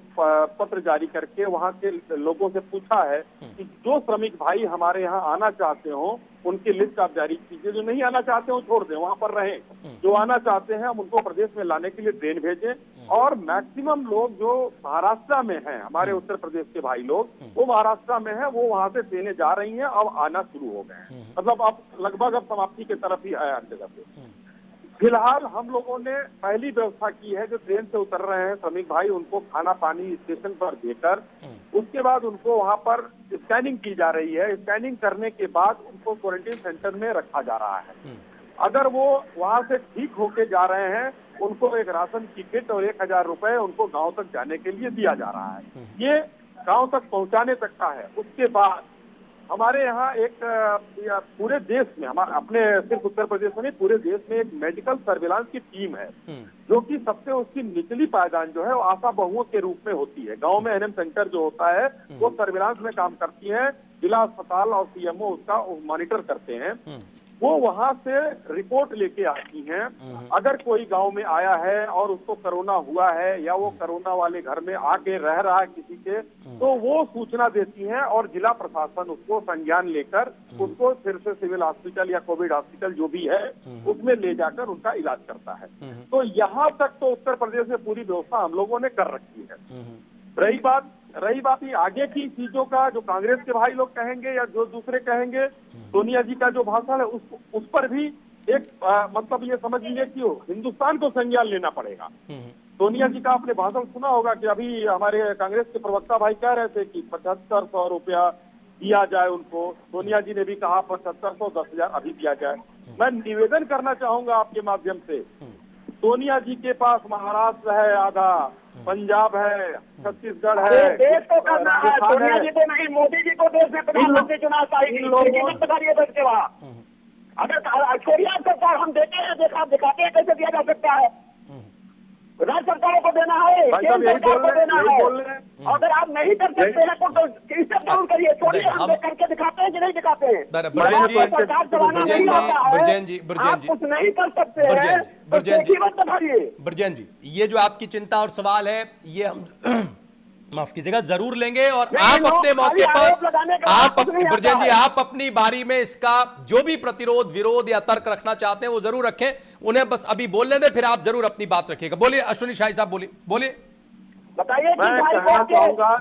पत्र जारी करके वहां के लोगों से पूछा है कि जो श्रमिक भाई हमारे यहाँ आना चाहते हो उनकी लिस्ट आप जारी कीजिए, जो नहीं आना चाहते हो छोड़ दें, वहां पर रहें। जो आना चाहते हैं हम उनको प्रदेश में लाने के लिए ट्रेन भेजें। और मैक्सिमम लोग जो महाराष्ट्र में हैं, हमारे उत्तर प्रदेश के भाई लोग, वो महाराष्ट्र में हैं, वो वहां से ट्रेनें जा रही हैं, अब आना शुरू हो गए हैं। मतलब अब लगभग अब समाप्ति की तरफ ही आया हर जगह पे। फिलहाल हम लोगों ने पहली व्यवस्था की है, जो ट्रेन से उतर रहे हैं श्रमिक भाई, उनको खाना पानी स्टेशन पर देकर उसके बाद उनको वहां पर स्कैनिंग की जा रही है। स्कैनिंग करने के बाद उनको क्वारंटीन सेंटर में रखा जा रहा है। अगर वो वहां से ठीक होके जा रहे हैं, उनको एक राशन की किट और 1000 रुपए उनको गांव तक जाने के लिए दिया जा रहा है। ये गांव तक पहुंचाने तक का है। उसके बाद हमारे यहाँ एक पूरे देश में, हमारे अपने सिर्फ उत्तर प्रदेश में नहीं, पूरे देश में एक मेडिकल सर्विलांस की टीम है, जो कि सबसे उसकी निचली पायदान जो है वो आशा बहुओं के रूप में होती है। गांव में NM सेंटर जो होता है वो सर्विलांस में काम करती है, जिला अस्पताल और CMO उसका मॉनिटर करते हैं। वो वहां से रिपोर्ट लेके आती हैं। अगर कोई गांव में आया है और उसको कोरोना हुआ है या वो कोरोना वाले घर में आके रह रहा है किसी के, तो वो सूचना देती हैं और जिला प्रशासन उसको संज्ञान लेकर उसको फिर से सिविल हॉस्पिटल या कोविड हॉस्पिटल जो भी है उसमें ले जाकर उनका इलाज करता है। तो यहाँ तक तो उत्तर प्रदेश में पूरी व्यवस्था हम लोगों ने कर रखी है। रही बात ये आगे की चीजों का, जो कांग्रेस के भाई लोग कहेंगे या जो दूसरे कहेंगे, सोनिया जी का जो भाषण है उस पर भी एक मतलब ये समझ लीजिए कि हिंदुस्तान को संज्ञान लेना पड़ेगा। सोनिया जी का आपने भाषण सुना होगा कि अभी हमारे कांग्रेस के प्रवक्ता भाई कह रहे थे कि 7500 रुपया दिया जाए उनको। सोनिया जी ने भी कहा 7500, 10,000 अभी दिया जाए। मैं निवेदन करना चाहूंगा आपके माध्यम से, सोनिया जी के पास महाराष्ट्र है आधा, पंजाब है, छत्तीसगढ़ है, देश को करना है। सोनिया जी को नहीं, मोदी जी को देश में प्रधानमंत्री चुनाव चाहिए। अगर छोड़िए सरकार, हम देते हैं, दिखाते हैं कैसे दिया जा सकता है। राज्य सरकारों को देना है, केंद्र सरकार को देना है। अगर आप नहीं कर सकते हैं तो इससे जरूर करिए। छोड़िए, हम करके दिखाते हैं कि नहीं दिखाते हैं। सरकार चलाना नहीं आता है, आप कुछ नहीं कर सकते हैं तो देखिए मत बताइए। ब्रजेन जी, ये जो आपकी चिंता और सवाल है ये हम माफ कीजिएगा जरूर लेंगे और आप अपने मौके पर आप ब्रजेन जी आप अपनी बारी में इसका जो भी प्रतिरोध, विरोध या तर्क रखना चाहते हैं वो जरूर रखें। उन्हें बस अभी बोलने दें, फिर आप जरूर अपनी बात रखिएगा। बोलिए अश्विनी शाही साहब, बोलिए। बताइए कि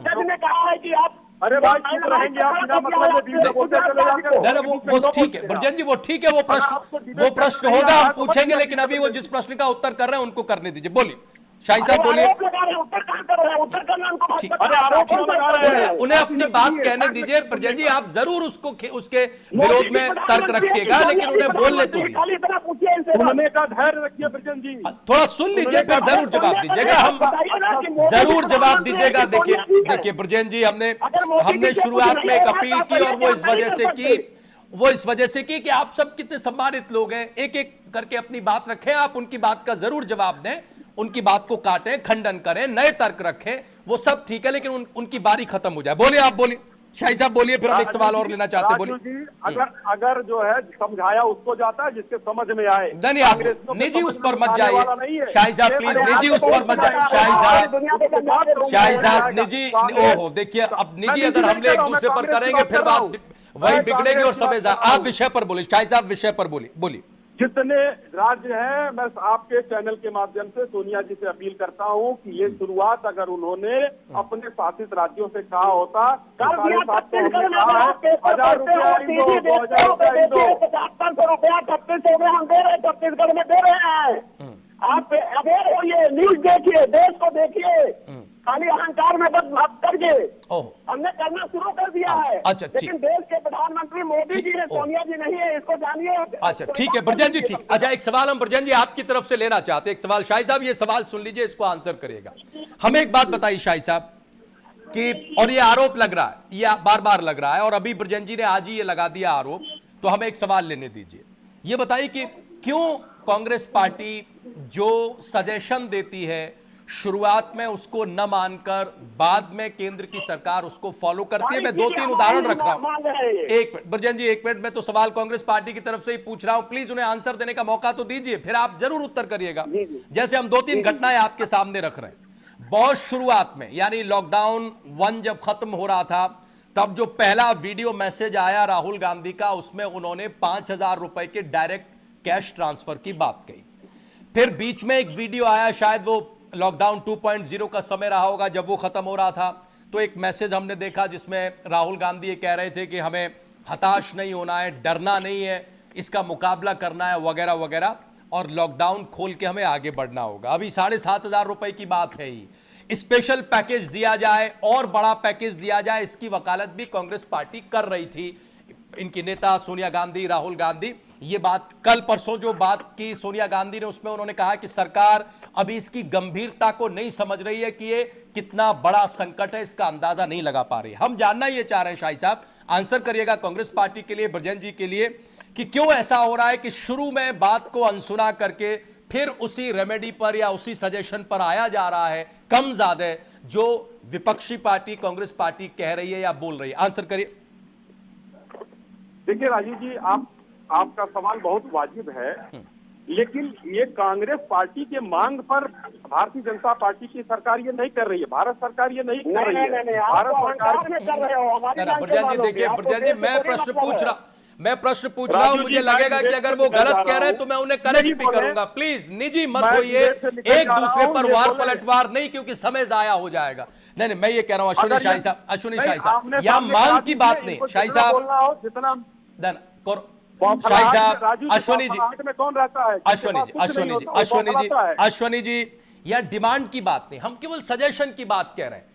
जज ने कहा है कि आप, अरे भाई चुप रहेंगे आप, बिना मतलब वो ठीक है ब्रजेन जी, वो ठीक है, वो प्रश्न होगा हम पूछेंगे, लेकिन अभी वो जिस प्रश्न का उत्तर कर रहे हैं उनको करने दीजिए। बोलिए शाही साहब बोलिए। उत्तर कहां कर रहे हैं? उत्तर करना उनको ठीक। उन्हें अपनी बात कहने दीजिए। प्रज्ञा जी आप जरूर उसके विरोध में तर्क रखिएगा, लेकिन उन्हें बोलने तो दीजिए। सुनने का धैर्य रखिए प्रजन जी, थोड़ा सुन लीजिए फिर जरूर जवाब दीजिएगा। हम जरूर जवाब दीजिएगा। देखिए ब्रजेन जी, हमने शुरुआत में एक अपील की और वो इस वजह से की कि आप सब कितने सम्मानित लोग हैं, एक एक करके अपनी बात रखें, आप उनकी बात का जरूर जवाब दें, उनकी बात को काटें, खंडन करें, नए तर्क रखें, वो सब ठीक है, लेकिन उनकी बारी खत्म हो जाए। बोलिए, आप बोलिए शाही साहब, बोलिए, फिर हम एक सवाल और लेना चाहते हैं। बोलिए। अगर जो है समझाया उसको जाता है जिसके समझ में आए। नहीं, आप निजी उस पर मत जाइए शाही साहब, प्लीज निजी उस पर मत जाइए शाही साहब निजी। ओहो देखिए, अब निजी अगर हमले एक दूसरे पर करेंगे फिर बात वही बिगड़ेगी और सब। आप विषय पर बोलिए शाही साहब, विषय पर बोलिए। जितने राज्य हैं, मैं आपके चैनल के माध्यम से सोनिया जी से अपील करता हूं कि ये शुरुआत अगर उन्होंने अपने शासित राज्यों से कहा होता, 750 रुपया हम दे रहे हैं, छत्तीसगढ़ में दे रहे हैं। आप अवेयर होइए, न्यूज देखिए, देश को देखिए, खाली अहंकार में बस बात करके हमने करना शुरू कर दिया है। अच्छा, लेकिन देश के प्रधानमंत्री मोदी जी है, सोनिया जी नहीं है, इसको जानिए। अच्छा ठीक है ब्रजेन जी, ठीक। अच्छा एक सवाल हम ब्रजेन जी आपकी तरफ से लेना चाहते हैं। एक सवाल शाही साहब, ये सवाल सुन लीजिए, इसको आंसर करिएगा। हमें एक बात बताइए शाही साहब कि, और ये आरोप लग रहा है, ये बार बार लग रहा है, और अभी ब्रजेन जी ने आज ही ये लगा दिया आरोप, तो हमें एक सवाल लेने दीजिए। ये बताइए कि क्यों कांग्रेस पार्टी जो सजेशन देती है शुरुआत में उसको न मानकर बाद में केंद्र की सरकार उसको फॉलो करती है। मैं 2-3 उदाहरण रख रहा हूं। एक मिनट ब्रजेन जी, 1 मिनट में तो सवाल कांग्रेस पार्टी की तरफ से ही पूछ रहा हूं, प्लीज उन्हें आंसर देने का मौका तो दीजिए, फिर आप जरूर उत्तर करिएगा। जैसे हम 2-3 घटनाएं आपके सामने रख रहे हैं। बहुत शुरुआत में, यानी लॉकडाउन 1 जब खत्म हो रहा था, तब जो पहला वीडियो मैसेज आया राहुल गांधी का, उसमें उन्होंने 5,000 रुपए के डायरेक्ट कैश ट्रांसफर की बात कही। फिर बीच में एक वीडियो आया, शायद वो लॉकडाउन 2.0 का समय रहा होगा, जब वो खत्म हो रहा था, तो एक मैसेज हमने देखा जिसमें राहुल गांधी ये कह रहे थे कि हमें हताश नहीं होना है, डरना नहीं है, इसका मुकाबला करना है वगैरह वगैरह, और लॉकडाउन खोल के हमें आगे बढ़ना होगा। अभी 7,500 रुपए की बात है ही। स्पेशल पैकेज दिया जाए और बड़ा पैकेज दिया जाए, इसकी वकालत भी कांग्रेस पार्टी कर रही थी। इनकी नेता सोनिया गांधी, राहुल गांधी, ये बात कल परसों जो बात की सोनिया गांधी ने, उसमें उन्होंने कहा कि सरकार अभी इसकी गंभीरता को नहीं समझ रही है कि ये कितना बड़ा संकट है, इसका अंदाजा नहीं लगा पा रही। हम जानना ये चाह रहे हैं शाही साहब, आंसर करिएगा कांग्रेस पार्टी के लिए, ब्रजेन जी के लिए, कि क्यों ऐसा हो रहा है कि शुरू में बात को अनसुना करके फिर उसी रेमेडी पर या उसी सजेशन पर आया जा रहा है, कम ज्यादा जो विपक्षी पार्टी कांग्रेस पार्टी कह रही है या बोल रही है। आंसर करिए। देखिए राजीव जी, आपका सवाल बहुत वाजिब है, लेकिन ये कांग्रेस पार्टी के मांग पर भारतीय जनता पार्टी की सरकार ये नहीं कर रही है, भारत सरकार ये नहीं कर रही है। भारत सरकार ब्रजेन जी देखिए, ब्रजेन जी मैं प्रश्न पूछ रहा हूं, मुझे लगेगा कि अगर वो गलत कह रहे हैं तो मैं उन्हें करेक्ट भी करूंगा। प्लीज निजी मत होइए, एक दूसरे पर वार पलटवार नहीं, क्योंकि समय जाया हो जाएगा। नहीं, मैं ये कह रहा हूँ अश्विनी शाही साहब, या मांग की बात नहीं शाही साहब, अश्विनी जी, यह डिमांड की बात नहीं, हम केवल सजेशन की बात कह रहे हैं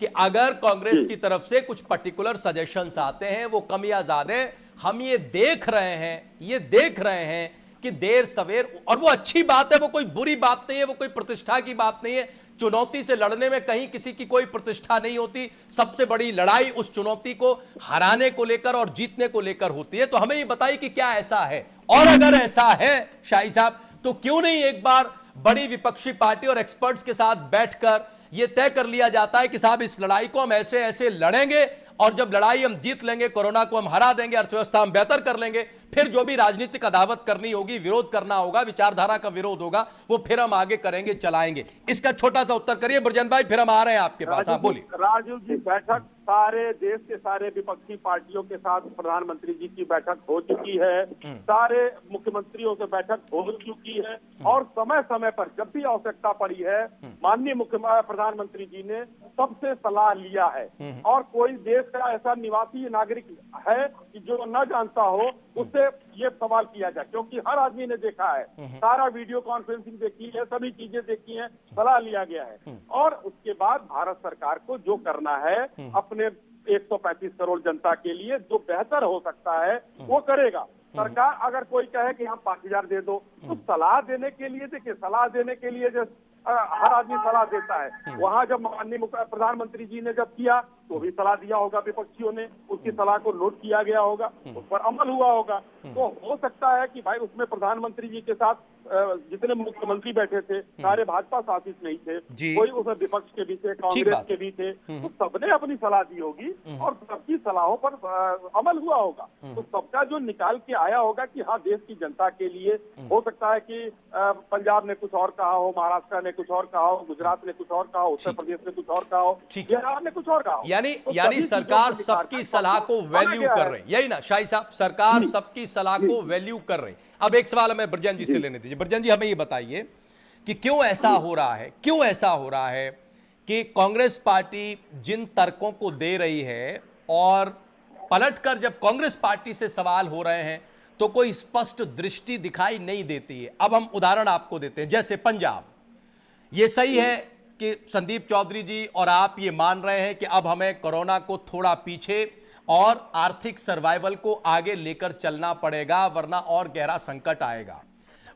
कि अगर कांग्रेस की तरफ से कुछ पर्टिकुलर सजेशंस आते हैं, वो कम या ज्यादा हम ये देख रहे हैं कि देर सवेर, और वो अच्छी बात है, वो कोई बुरी बात नहीं है, वो कोई प्रतिष्ठा की बात नहीं है। चुनौती से लड़ने में कहीं किसी की कोई प्रतिष्ठा नहीं होती, सबसे बड़ी लड़ाई उस चुनौती को हराने को लेकर और जीतने को लेकर होती है। तो हमें ये बताइए कि क्या ऐसा है, और अगर ऐसा है शाही साहब, तो क्यों नहीं एक बार बड़ी विपक्षी पार्टी और एक्सपर्ट्स के साथ बैठकर यह तय कर लिया जाता है कि साहब इस लड़ाई को हम ऐसे ऐसे लड़ेंगे, और जब लड़ाई हम जीत लेंगे, कोरोना को हम हरा देंगे, अर्थव्यवस्था हम बेहतर कर लेंगे, फिर जो भी राजनीतिक अदावत करनी होगी, विरोध करना होगा, विचारधारा का विरोध होगा, वो फिर हम आगे करेंगे, चलाएंगे। इसका छोटा सा उत्तर करिए ब्रजेन भाई, फिर हम आ रहे हैं आपके पास। हाँ बोलिए। राजीव जी, बैठक सारे देश के सारे विपक्षी पार्टियों के साथ प्रधानमंत्री जी की बैठक हो चुकी है, सारे मुख्यमंत्रियों से बैठक हो चुकी है, और समय समय पर जब भी आवश्यकता पड़ी है, माननीय प्रधानमंत्री जी ने सबसे सलाह लिया है, और कोई देश का ऐसा निवासी नागरिक है कि जो न जानता हो उससे ये सवाल किया जाए, क्योंकि हर आदमी ने देखा है, सारा वीडियो कॉन्फ्रेंसिंग देखी है, सभी चीजें देखी हैं, सलाह लिया गया है और उसके बाद भारत सरकार को जो करना है अपने 135 करोड़ जनता के लिए जो बेहतर हो सकता है वो करेगा। सरकार अगर कोई कहे कि हम 5,000 दे दो, तो सलाह देने के लिए, देखिए सलाह देने के लिए जो हर आदमी सलाह देता है, वहां जब माननीय प्रधानमंत्री जी ने जब किया तो भी सलाह दिया होगा विपक्षियों ने, उसकी सलाह को नोट किया गया होगा, उस पर अमल हुआ होगा। तो हो सकता है कि भाई उसमें प्रधानमंत्री जी के साथ जितने मुख्यमंत्री बैठे थे सारे भाजपा शासित नहीं थे, कोई उसमें विपक्ष के भी थे, कांग्रेस के भी थे, तो सबने अपनी सलाह दी होगी और सबकी सलाहों पर अमल हुआ होगा। तो सबका जो निकाल के आया होगा कि हाँ देश की जनता के लिए, हो सकता है कि पंजाब ने कुछ और कहा हो, महाराष्ट्र ने कुछ और कहा हो, गुजरात ने कुछ और कहा हो, उत्तर प्रदेश ने कुछ और कहा हो, बिहार ने कुछ और कहा हो। यानी सरकार सबकी सलाह को वैल्यू कर रही, यही ना शाही साहब, सरकार सबकी सलाह को वैल्यू कर रही। अब एक सवाल हमें ब्रजन जी से लेने दीजिए। ब्रजन जी, हमें ये बताइए कि क्यों ऐसा हो रहा है कि कांग्रेस पार्टी जिन तर्कों को दे रही है और पलटकर जब कांग्रेस पार्टी से सवाल हो रहे हैं तो कोई स्पष्ट दृष्टि दिखाई नहीं देती है। अब हम उदाहरण आपको देते हैं, जैसे पंजाब। ये सही है कि संदीप चौधरी जी और आप ये मान रहे हैं कि अब हमें कोरोना को थोड़ा पीछे और आर्थिक सर्वाइवल को आगे लेकर चलना पड़ेगा, वरना और गहरा संकट आएगा।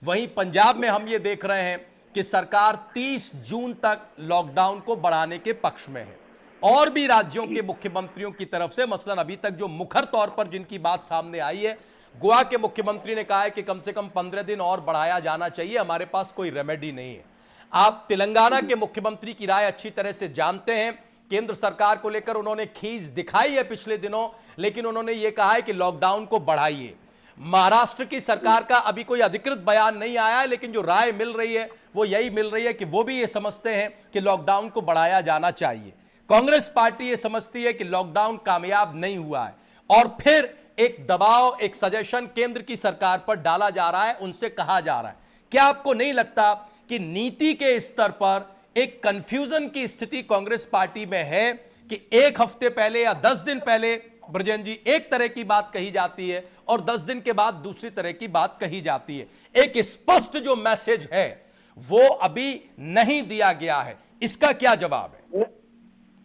वहीं पंजाब में हम ये देख रहे हैं कि सरकार 30 जून तक लॉकडाउन को बढ़ाने के पक्ष में है और भी राज्यों के मुख्यमंत्रियों की तरफ से, मसलन अभी तक जो मुखर तौर पर जिनकी बात सामने आई है, गोवा के मुख्यमंत्री ने कहा है कि कम से कम 15 दिन और बढ़ाया जाना चाहिए, हमारे पास कोई रेमेडी नहीं है। आप तेलंगाना के मुख्यमंत्री की राय अच्छी तरह से जानते हैं, केंद्र सरकार को लेकर उन्होंने खींच दिखाई है पिछले दिनों, लेकिन उन्होंने ये कहा है कि लॉकडाउन को बढ़ाइए। महाराष्ट्र की सरकार का अभी कोई अधिकृत बयान नहीं आया है, लेकिन जो राय मिल रही है वो यही मिल रही है कि वो भी ये समझते हैं कि लॉकडाउन को बढ़ाया जाना चाहिए। कांग्रेस पार्टी ये समझती है कि लॉकडाउन कामयाब नहीं हुआ है और फिर एक दबाव, एक सजेशन केंद्र की सरकार पर डाला जा रहा है, उनसे कहा जा रहा है। क्या आपको नहीं लगता कि नीति के स्तर पर एक कंफ्यूजन की स्थिति कांग्रेस पार्टी में है कि एक हफ्ते पहले या 10 दिन पहले ब्रजेन जी एक तरह की बात कही जाती है और 10 दिन के बाद दूसरी तरह की बात कही जाती है, एक स्पष्ट जो मैसेज है वो अभी नहीं दिया गया है, इसका क्या जवाब है?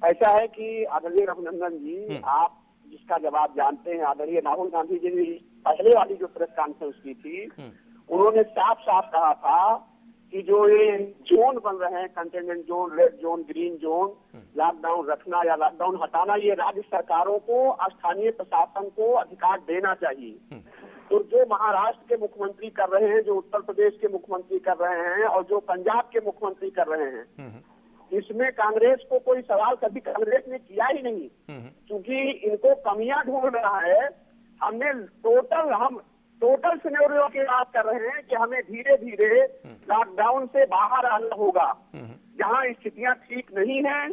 ऐसा है कि आदरणीय रघुनंदन जी, आप जिसका जवाब जानते हैं, आदरणीय राहुल गांधी जी ने पहले वाली जो प्रेस कॉन्फ्रेंस की थी, उन्होंने साफ साफ कहा था कि जो ये जोन बन रहे हैं, containment zone, red zone, green zone, lockdown रखना या लॉकडाउन हटाना, ये राज्य सरकारों को, स्थानीय प्रशासन को अधिकार देना चाहिए। तो जो महाराष्ट्र के मुख्यमंत्री कर रहे हैं, जो उत्तर प्रदेश के मुख्यमंत्री कर रहे हैं और जो पंजाब के मुख्यमंत्री कर रहे हैं, इसमें कांग्रेस को कोई सवाल कभी कांग्रेस ने किया ही नहीं, क्योंकि इनको कमियां ढूंढ रहा है। हमने टोटल सिनेरियो की बात कर रहे हैं कि हमें धीरे धीरे लॉकडाउन से बाहर आना होगा। जहां स्थितियां ठीक नहीं हैं,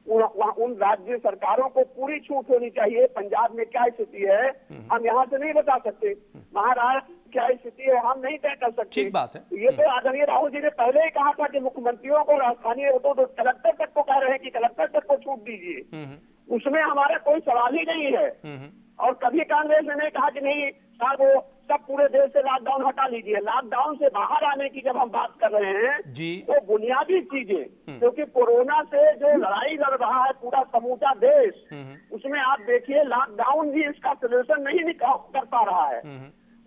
उन राज्य सरकारों को पूरी छूट होनी चाहिए। पंजाब में क्या स्थिति है हम यहाँ से नहीं बता सकते, महाराष्ट्र क्या स्थिति है हम नहीं तय कर सकते। ठीक बात है। ये तो आदरणीय राहुल जी ने पहले ही कहा था कि मुख्यमंत्रियों को स्थानीय तो कलेक्टर तक को कह रहे हैं कि कलेक्टर तक को छूट दीजिए, उसमें हमारा कोई सवाल ही नहीं है। और कभी कांग्रेस ने कहा कि नहीं साहब वो सब पूरे देश से लॉकडाउन हटा लीजिए। लॉकडाउन से बाहर आने की जब हम बात कर रहे हैं तो बुनियादी चीजें, क्योंकि कोरोना से जो लड़ाई लड़ रहा है पूरा समूचा देश, उसमें आप देखिए लॉकडाउन भी इसका सोल्यूशन नहीं कर पा रहा है।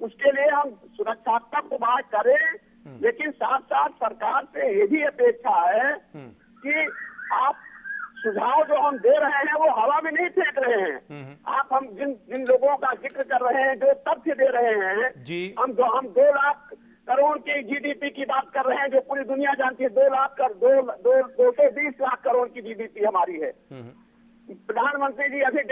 उसके लिए हम सुरक्षात्मक उपाय करें, लेकिन साथ साथ सरकार से ये भी अपेक्षा है कि आप सुझाव जो हम दे रहे हैं वो हवा में नहीं फेंक रहे हैं। आप हम जिन लोगों का जिक्र कर रहे हैं, जो तथ्य दे रहे हैं, हम 2 लाख करोड़ की जीडीपी की बात कर रहे हैं, जो पूरी दुनिया जानती है। 220 लाख करोड़ की जीडीपी हमारी है। प्रधानमंत्री जी अभी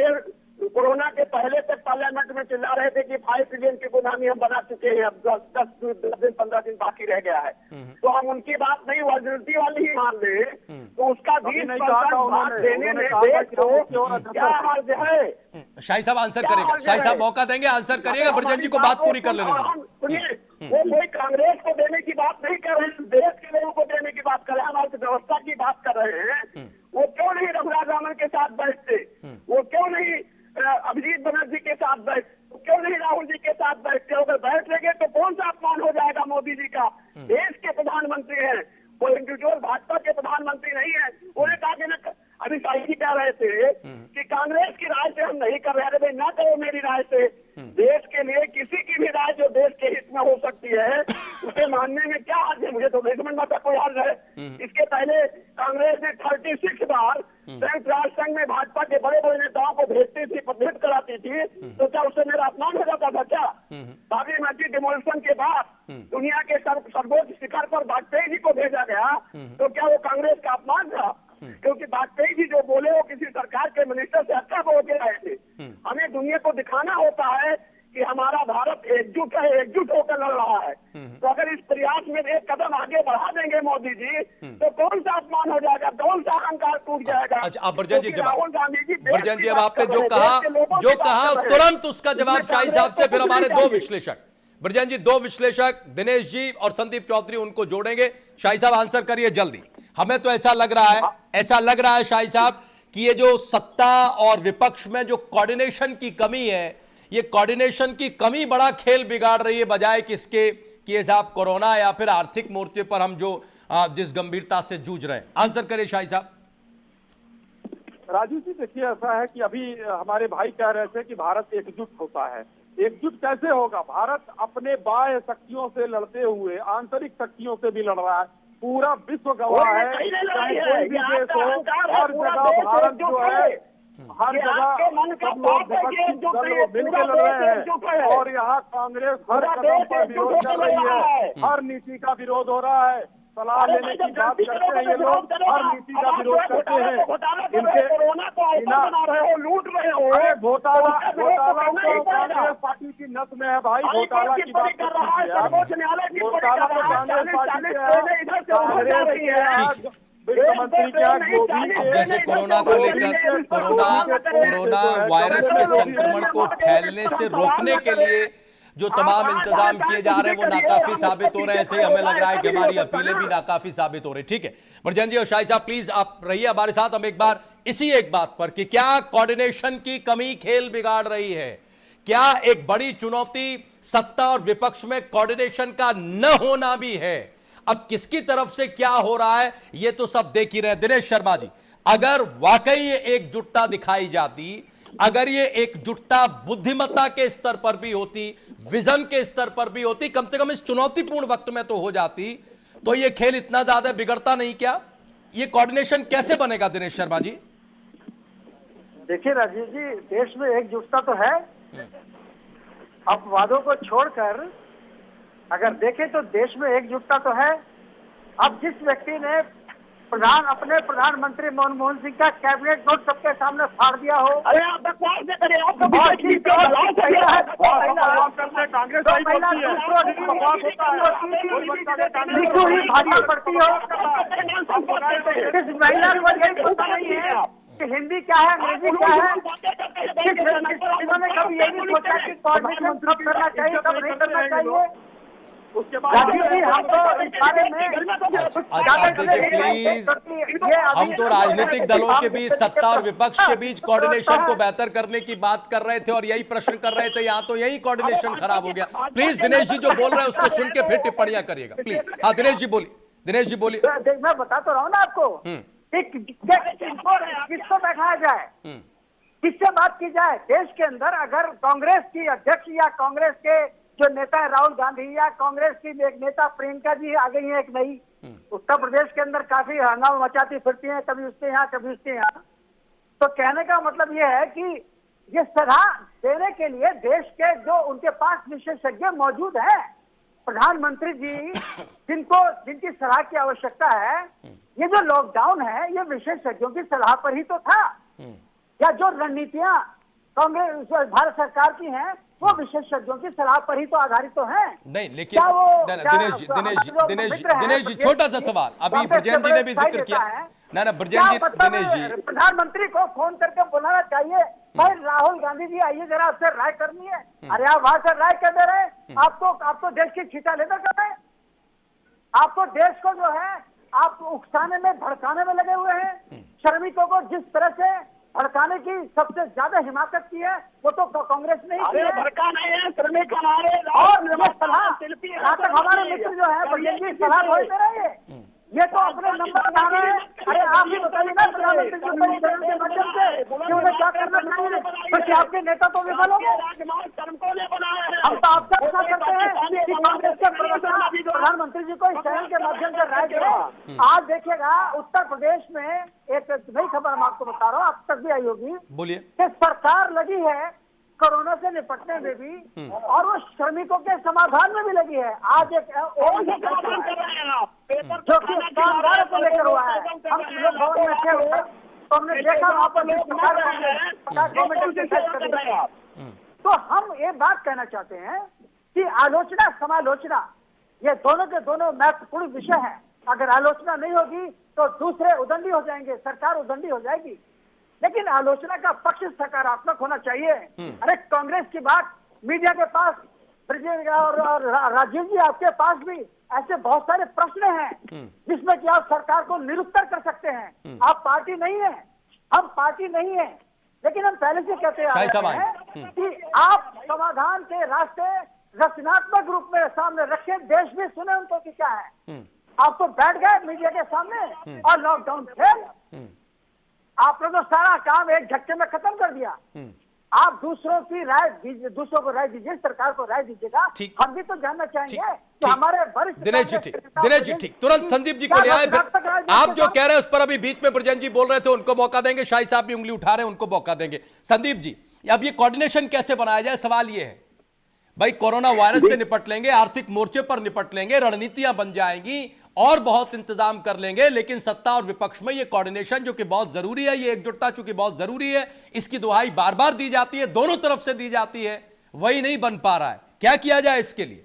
कोरोना के पहले तक पार्लियामेंट में चिल्ला रहे थे कि 5 ट्रिलियन की इकोनॉमी हम बना चुके हैं, अब 10 दिन 15 दिन बाकी रह गया है। तो हम उनकी बात नहीं, वर्जिनिटी वाली ही मान ले, तो उसका 20% भाग देने में देश को क्या अर्ज है? शाही साहब आंसर करेगा, शाही साहब मौका देंगे, आंसर करिएगा। ब्रजेन जी को बात पूरी कर लेने दीजिए। सुनिए, वो कोई कांग्रेस को देने की बात नहीं कर रहे हैं, देश के लोगों को देने की बात कर रहे हैं, हम अर्थव्यवस्था की बात कर रहे हैं। वो क्यों नहीं रघुराज रामन के साथ बैठते, वो क्यों नहीं अभिजीत बनर्जी के साथ बैठते, क्यों नहीं राहुल जी के साथ बैठते? अगर बैठ लेंगे तो कौन सा अपमान हो जाएगा मोदी जी का? देश के प्रधानमंत्री हैं, वो इंडिविजुअल भाजपा के प्रधानमंत्री नहीं है। उन्हें कहा कि ना, अभी शाही जी कह रहे थे कि कांग्रेस की राय से हम नहीं कर रहे, अरे ना करो मेरी राय से। देश के लिए किसी की भी राय जो देश के हित में हो सकती है उसे मानने में क्या हर्ज है? मुझे तो नहीं समझ में आता कोई हर्ज है। इसके पहले कांग्रेस ने 36 बार संयुक्त राष्ट्र संघ में भाजपा के बड़े बड़े नेताओं को भेजती थी, भेंट कराती थी, तो क्या उससे मेरा अपमान हो जाता था क्या? बाबरी मस्जिद डिमोलिशन के बाद दुनिया के सर्वोच्च शिखर पर वाजपेयी जी को भेजा गया, तो क्या वो कांग्रेस का अपमान था? क्योंकि वाजपेयी जी जो बोले वो किसी सरकार के मिनिस्टर से अच्छा बोल के आए थे। हमें दुनिया को दिखाना होता है कि हमारा भारत एकजुट है, एकजुट होकर लड़ रहा है। तो अगर इस प्रयास में एक कदम आगे बढ़ा देंगे मोदी जी, तो कौन सा अपमान हो जाएगा, कौन सा अहंकार टूट जाएगा? अच्छा, अब बरजन जी जवाब, राहुल गांधी जी, बरजन जी अब आपने जो कहा तुरंत उसका जवाब शाही साहब से, फिर हमारे दो विश्लेषक, बरजन जी दो विश्लेषक दिनेश जी और संदीप चौधरी, उनको जोड़ेंगे। शाही साहब आंसर करिए जल्दी। हमें तो ऐसा लग रहा है शाही साहब कि ये जो सत्ता और विपक्ष में जो कोऑर्डिनेशन की कमी है, ये कोऑर्डिनेशन की कमी बड़ा खेल बिगाड़ रही है, बजाय किसके कि ये साहब कोरोना या फिर आर्थिक मोर्चे पर हम जो जिस गंभीरता से जूझ रहे हैं। आंसर करिए शाही साहब। राजू जी देखिए, ऐसा है कि अभी हमारे भाई कह रहे थे कि भारत एकजुट होता है। एकजुट कैसे होगा? भारत अपने बाह्य शक्तियों से लड़ते हुए आंतरिक शक्तियों से भी लड़ रहा है। पूरा विश्व गवाह है, चाहे कोई भी देश हो, हर जगह भारत जो है, हर जगह सब लोग विपक्षी दल मिलकर लड़ रहे हैं। और यहाँ कांग्रेस हर कदम पर विरोध कर रही है, हर नीति का विरोध हो रहा है। सलाह लेने की बात करते हैं ये लोग, हर नीति का विरोध करते हैं। इनके लूट रहे हो, घोटाला तो कांग्रेस पार्टी की नस में है भाई। घोटाला की बात कर रहा है, घोटाला तो कांग्रेस पार्टी से है। वित्त मंत्री क्या जैसे कोरोना को लेकर, कोरोना वायरस के संक्रमण को फैलने से रोकने के लिए जो तमाम इंतजाम किए जा रहे हैं वो नाकाफी साबित हो रहे हैं। ऐसे ही हमें लग रहा है कि हमारी अपीलें भी नाकाफी साबित हो रही। ठीक है बरजन जी और शाही साहब, प्लीज आप रहिए हमारे साथ। हम एक बार इसी एक बात पर कि क्या कोऑर्डिनेशन की कमी खेल बिगाड़ रही है, क्या एक बड़ी चुनौती सत्ता और विपक्ष में कोऑर्डिनेशन का न होना भी है? अब किसकी तरफ से क्या हो रहा है ये तो सब देख ही रहे हैं। दिनेश शर्मा जी, अगर वाकई ये एकजुटता दिखाई जाती, अगर ये एकजुटता बुद्धिमत्ता के स्तर पर भी होती, विजन के स्तर पर भी होती, कम से कम इस चुनौतीपूर्ण वक्त में तो हो जाती, तो ये खेल इतना ज्यादा बिगड़ता नहीं क्या? ये कोऑर्डिनेशन कैसे बनेगा दिनेश शर्मा जी? देखिए राजीव जी, देश में एकजुटता तो है। अपवादों को छोड़कर अगर देखें तो देश में एकजुटता तो है। अब जिस व्यक्ति ने अपने प्रधानमंत्री मनमोहन सिंह का कैबिनेट नोट सबके सामने फाड़ दिया हो, अरे आप बकवास से करें, आप भाषा पड़ती हो, इस महिला को यही पता नहीं है कि हिंदी क्या है, अंग्रेजी क्या है। इन्होंने कभी ये नहीं सोचा कि कोऑर्डिनेशन कब करना चाहिए, कब नहीं करना चाहिए। उसके बाद देखिए प्लीज, हम तो राजनीतिक दलों के बीच, सत्ता और विपक्ष के बीच कोऑर्डिनेशन को बेहतर करने की बात कर रहे थे और यही प्रश्न कर रहे थे। यहाँ तो यही कोऑर्डिनेशन खराब हो गया। प्लीज दिनेश जी जो बोल रहे हैं उसको सुन के फिर टिप्पणियां करिएगा प्लीज। हाँ दिनेश जी बोलिए, दिनेश जी बोलिए। मैं बता तो रहा हूँ ना आपको, किसको बैठाया जाए, किससे बात की जाए। देश के अंदर अगर कांग्रेस की अध्यक्ष या कांग्रेस के जो नेता है राहुल गांधी या कांग्रेस की एक नेता प्रियंका जी आ गई है एक नई, उत्तर प्रदेश के अंदर काफी हंगामा मचाती फिरती हैं, कभी उसके यहाँ कभी उसके यहाँ। तो कहने का मतलब ये है कि ये सलाह देने के लिए देश के जो उनके पास विशेषज्ञ मौजूद हैं, प्रधानमंत्री जी जिनकी सलाह की आवश्यकता है, ये जो लॉकडाउन है ये विशेषज्ञों की सलाह पर ही तो था। या जो रणनीतियां कांग्रेस भारत सरकार की हैं वो विशेषज्ञों की सलाह पर ही तो आधारित तो है। नहीं लेकिन दिनेश जी छोटा सा सवाल, अभी ब्रजेन जी ने भी जिक्र किया ना ब्रजेन जी, दिनेश जी प्रधानमंत्री को फोन करके बुलाना चाहिए, भाई राहुल गांधी जी आइए जरा आपसे राय करनी है। अरे आप वहां से राय कर दे रहे हैं, आप तो देश की खींचा लेकर कर रहे हैं। आप तो देश को जो है आप उकसाने में भड़काने में लगे हुए हैं। श्रमिकों को जिस तरह से भड़काने की सबसे ज्यादा हिमाकत की है वो तो कांग्रेस ने ही की है। भड़का नहीं है, श्रमिक हमारे और यहाँ तक हमारे मित्र जो है बजरंगी सलाह वही दे रहे हैं, ये तो अपने नंबर बना रहे हैं। अरे आप ही बताइए ना प्रधानमंत्री जी परिचालन के माध्यम से कि उन्हें क्या करना चाहिए, क्योंकि आपके नेता तो विफल हो गए। हम तो आपसे आशा करते हैं कि कांग्रेस के प्रधानमंत्री जी को इस चैनल के माध्यम से राय दें। आज देखिएगा उत्तर प्रदेश में एक नई खबर हम आपको बता रहा हूँ, अब तक भी आई होगी, बोलिए, कि सरकार लगी है कोरोना से निपटने में भी और वो श्रमिकों के समाधान में भी लगी है। आज एक जो कि कामगारों को लेकर हुआ है, हम लोग भवन में थे तो हमने देखा वहाँ पर तो हम ये बात कहना चाहते हैं कि आलोचना समालोचना ये दोनों के दोनों महत्वपूर्ण विषय है। अगर आलोचना नहीं होगी तो दूसरे उदंडी हो जाएंगे, सरकार उदंडी हो जाएगी, लेकिन आलोचना का पक्ष सकारात्मक होना चाहिए। अरे कांग्रेस की बात मीडिया के पास, ब्रिजेश और राजीव जी आपके पास भी ऐसे बहुत सारे प्रश्न हैं जिसमें कि आप सरकार को निरुत्तर कर सकते हैं। आप पार्टी नहीं है, हम पार्टी नहीं है, लेकिन हम पहले से कहते आ रहे हैं कि आप समाधान के रास्ते रचनात्मक रूप में सामने रखें, देश भी सुने उनको कि क्या है। आप तो बैठ गए मीडिया के सामने और लॉकडाउन फेल, आपने तो सारा काम एक झटके में खत्म कर दिया। आप दूसरों की राय दीजिए, दूसरों को राय दीजिए, सरकार को राय दीजिएगा। हम भी तो जानना चाहेंगे कि हमारे वरिष्ठ दिनेश जी ठीक, तुरंत संदीप जी को ले आए। आप जो कह रहे हैं उस पर अभी बीच में ब्रजेंद्र जी बोल रहे थे, उनको मौका देंगे। शाही साहब भी उंगली उठा रहे हैं, उनको मौका देंगे। संदीप जी, अब ये कोऑर्डिनेशन कैसे बनाया जाए, सवाल ये है भाई। कोरोना वायरस से निपट लेंगे, आर्थिक मोर्चे पर निपट लेंगे, रणनीतियां बन जाएंगी और बहुत इंतजाम कर लेंगे, लेकिन सत्ता और विपक्ष में ये कोऑर्डिनेशन जो कि बहुत जरूरी है, ये एकजुटता चूंकि बहुत जरूरी है, इसकी दुहाई बार बार दी जाती है, दोनों तरफ से दी जाती है, वही नहीं बन पा रहा है। क्या किया जाए इसके लिए?